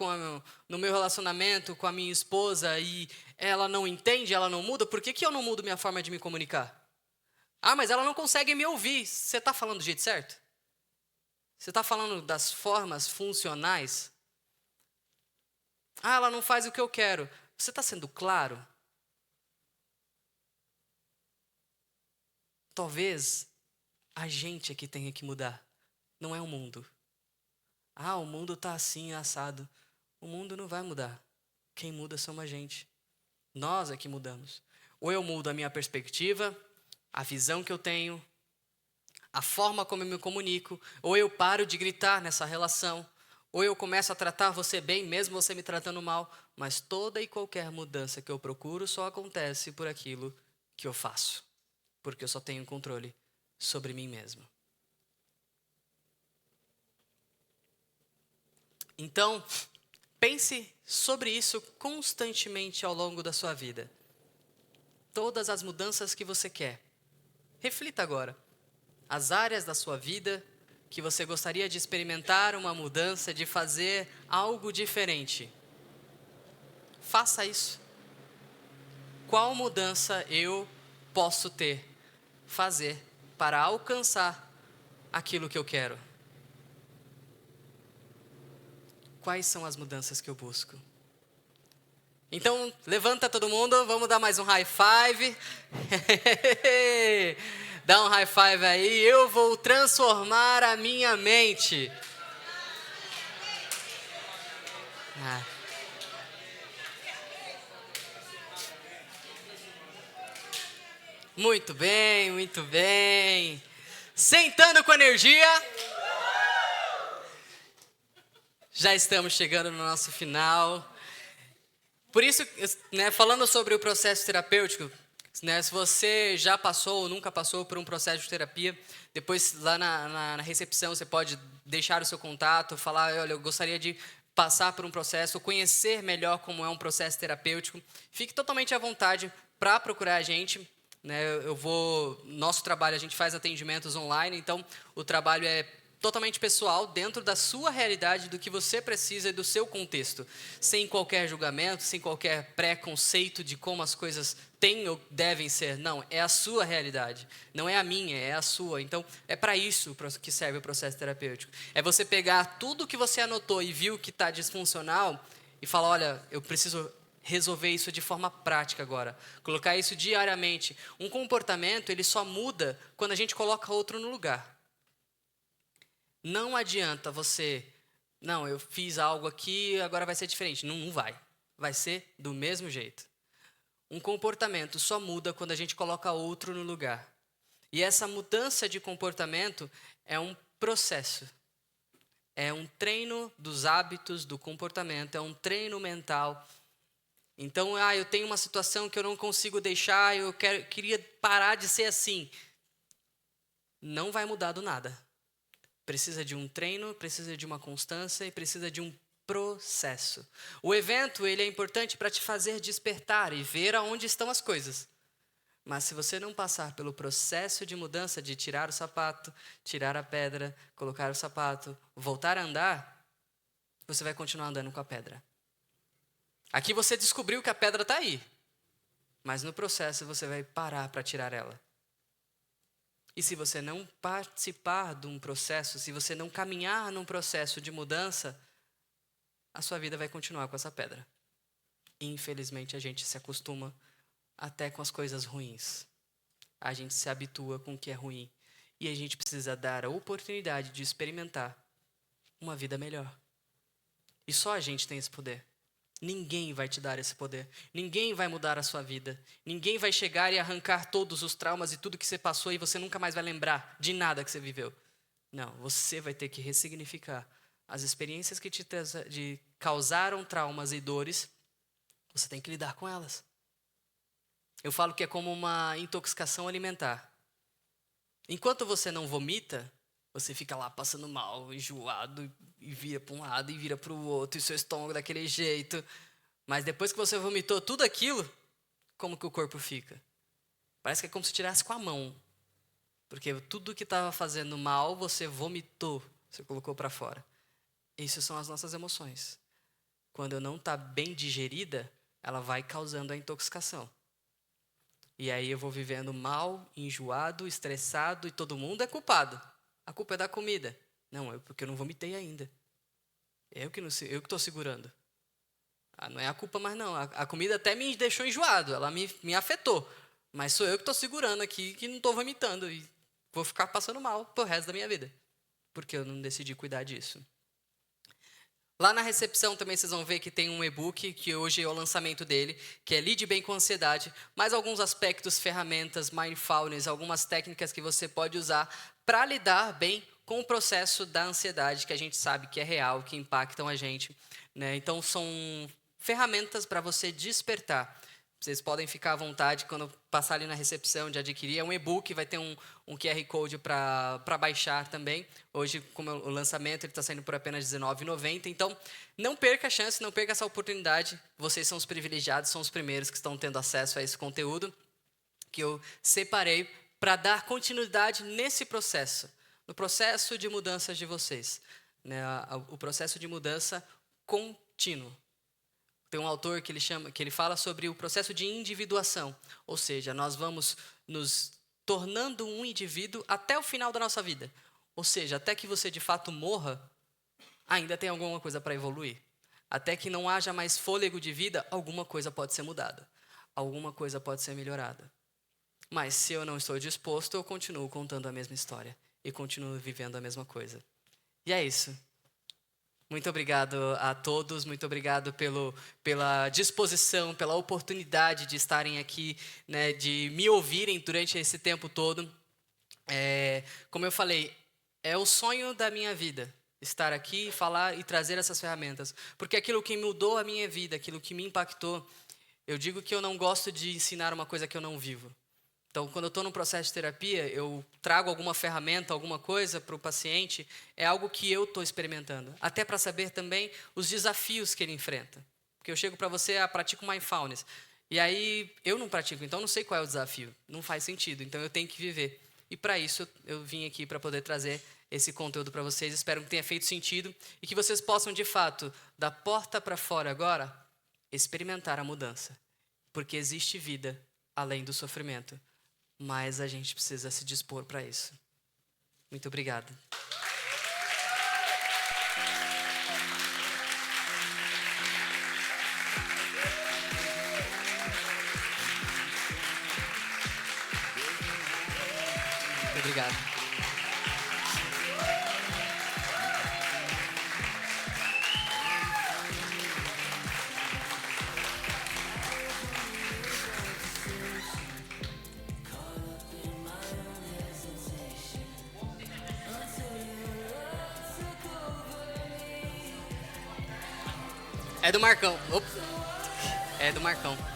no meu relacionamento com a minha esposa e ela não entende, ela não muda, por que eu não mudo minha forma de me comunicar? Ah, mas ela não consegue me ouvir. Você está falando do jeito certo? Você está falando das formas funcionais? Ah, ela não faz o que eu quero. Você está sendo claro? Talvez a gente é que tenha que mudar. Não é o mundo. Ah, o mundo está assim, assado. O mundo não vai mudar. Quem muda somos a gente. Nós é que mudamos. Ou eu mudo a minha perspectiva, a visão que eu tenho, a forma como eu me comunico, ou eu paro de gritar nessa relação, ou eu começo a tratar você bem, mesmo você me tratando mal, mas toda e qualquer mudança que eu procuro só acontece por aquilo que eu faço, porque eu só tenho controle sobre mim mesmo. Então, pense sobre isso constantemente ao longo da sua vida. Todas as mudanças que você quer. Reflita agora. As áreas da sua vida que você gostaria de experimentar uma mudança, de fazer algo diferente. Faça isso. Qual mudança eu posso fazer para alcançar aquilo que eu quero? Quais são as mudanças que eu busco? Então, levanta todo mundo, vamos dar mais um high five. Dá um high five aí. Eu vou transformar a minha mente. Muito bem, muito bem. Sentando com energia. Já estamos chegando no nosso final. Por isso, falando sobre o processo terapêutico, se você já passou ou nunca passou por um processo de terapia, depois lá na recepção você pode deixar o seu contato, falar, olha, eu gostaria de passar por um processo, conhecer melhor como é um processo terapêutico. Fique totalmente à vontade para procurar a gente. Nosso trabalho, a gente faz atendimentos online, então o trabalho é totalmente pessoal, dentro da sua realidade, do que você precisa e do seu contexto, sem qualquer julgamento, sem qualquer preconceito de como as coisas têm ou devem ser. Não, é a sua realidade, não é a minha, é a sua. Então, é para isso que serve o processo terapêutico. É você pegar tudo que você anotou e viu que está disfuncional e falar, olha, eu preciso resolver isso de forma prática agora, colocar isso diariamente. Um comportamento, ele só muda quando a gente coloca outro no lugar. Não adianta você, não, eu fiz algo aqui, agora vai ser diferente. Não vai. Vai ser do mesmo jeito. Um comportamento só muda quando a gente coloca outro no lugar. E essa mudança de comportamento é um processo. É um treino dos hábitos, do comportamento, é um treino mental. Então, eu tenho uma situação que eu não consigo deixar, queria parar de ser assim. Não vai mudar do nada. Precisa de um treino, precisa de uma constância e precisa de um processo. O evento, ele é importante para te fazer despertar e ver aonde estão as coisas. Mas se você não passar pelo processo de mudança, de tirar o sapato, tirar a pedra, colocar o sapato, voltar a andar, você vai continuar andando com a pedra. Aqui você descobriu que a pedra está aí, mas no processo você vai parar para tirar ela. E se você não participar de um processo, se você não caminhar num processo de mudança, a sua vida vai continuar com essa pedra. Infelizmente, a gente se acostuma até com as coisas ruins. A gente se habitua com o que é ruim. E a gente precisa dar a oportunidade de experimentar uma vida melhor. E só a gente tem esse poder. Ninguém vai te dar esse poder. Ninguém vai mudar a sua vida. Ninguém vai chegar e arrancar todos os traumas e tudo que você passou e você nunca mais vai lembrar de nada que você viveu. Não, você vai ter que ressignificar as experiências que te causaram traumas e dores Você tem que lidar com elas. Eu falo que é como uma intoxicação alimentar. Enquanto você não vomita, você fica lá passando mal, enjoado, e vira para um lado e vira para o outro, e seu estômago daquele jeito. Mas depois que você vomitou tudo aquilo, como que o corpo fica? Parece que é como se tirasse com a mão. Porque tudo que estava fazendo mal, você vomitou, você colocou para fora. Isso são as nossas emoções. Quando não está bem digerida, ela vai causando a intoxicação. E aí eu vou vivendo mal, enjoado, estressado, e todo mundo é culpado. A culpa é da comida. Não, é porque eu não vomitei ainda. Eu que estou segurando. Não é a culpa mais não. A comida até me deixou enjoado, ela me afetou. Mas sou eu que estou segurando aqui, que não estou vomitando. E vou ficar passando mal pro resto da minha vida. Porque eu não decidi cuidar disso. Lá na recepção também vocês vão ver que tem um e-book, que hoje é o lançamento dele, que é Lide Bem com Ansiedade, mais alguns aspectos, ferramentas, mindfulness, algumas técnicas que você pode usar para lidar bem com o processo da ansiedade, que a gente sabe que é real, que impactam a gente, né? Então, são ferramentas para você despertar. Vocês podem ficar à vontade quando passar ali na recepção de adquirir. É um e-book, vai ter um QR Code para baixar também. Hoje, como o lançamento, ele está saindo por apenas R$19,90. Então, não perca a chance, não perca essa oportunidade. Vocês são os privilegiados, são os primeiros que estão tendo acesso a esse conteúdo que eu separei para dar continuidade nesse processo, no processo de mudanças de vocês, né? O processo de mudança contínuo. Tem um autor que ele fala sobre o processo de individuação, ou seja, nós vamos nos tornando um indivíduo até o final da nossa vida. Ou seja, até que você de fato morra, ainda tem alguma coisa para evoluir. Até que não haja mais fôlego de vida, alguma coisa pode ser mudada. Alguma coisa pode ser melhorada. Mas se eu não estou disposto, eu continuo contando a mesma história e continuo vivendo a mesma coisa. E é isso. Muito obrigado a todos, muito obrigado pela disposição, pela oportunidade de estarem aqui, né, de me ouvirem durante esse tempo todo. Como eu falei, é o sonho da minha vida, estar aqui, falar e trazer essas ferramentas. Porque aquilo que mudou a minha vida, aquilo que me impactou, eu digo que eu não gosto de ensinar uma coisa que eu não vivo. Então, quando eu estou num processo de terapia, eu trago alguma ferramenta, alguma coisa para o paciente, é algo que eu estou experimentando. Até para saber também os desafios que ele enfrenta. Porque eu chego para você, pratico mindfulness. E aí, eu não pratico, então não sei qual é o desafio. Não faz sentido, então eu tenho que viver. E para isso, eu vim aqui para poder trazer esse conteúdo para vocês. Espero que tenha feito sentido e que vocês possam, de fato, da porta para fora agora, experimentar a mudança. Porque existe vida além do sofrimento. Mas a gente precisa se dispor para isso. Muito obrigado. Muito obrigado. É do Marcão. Opa. É do Marcão.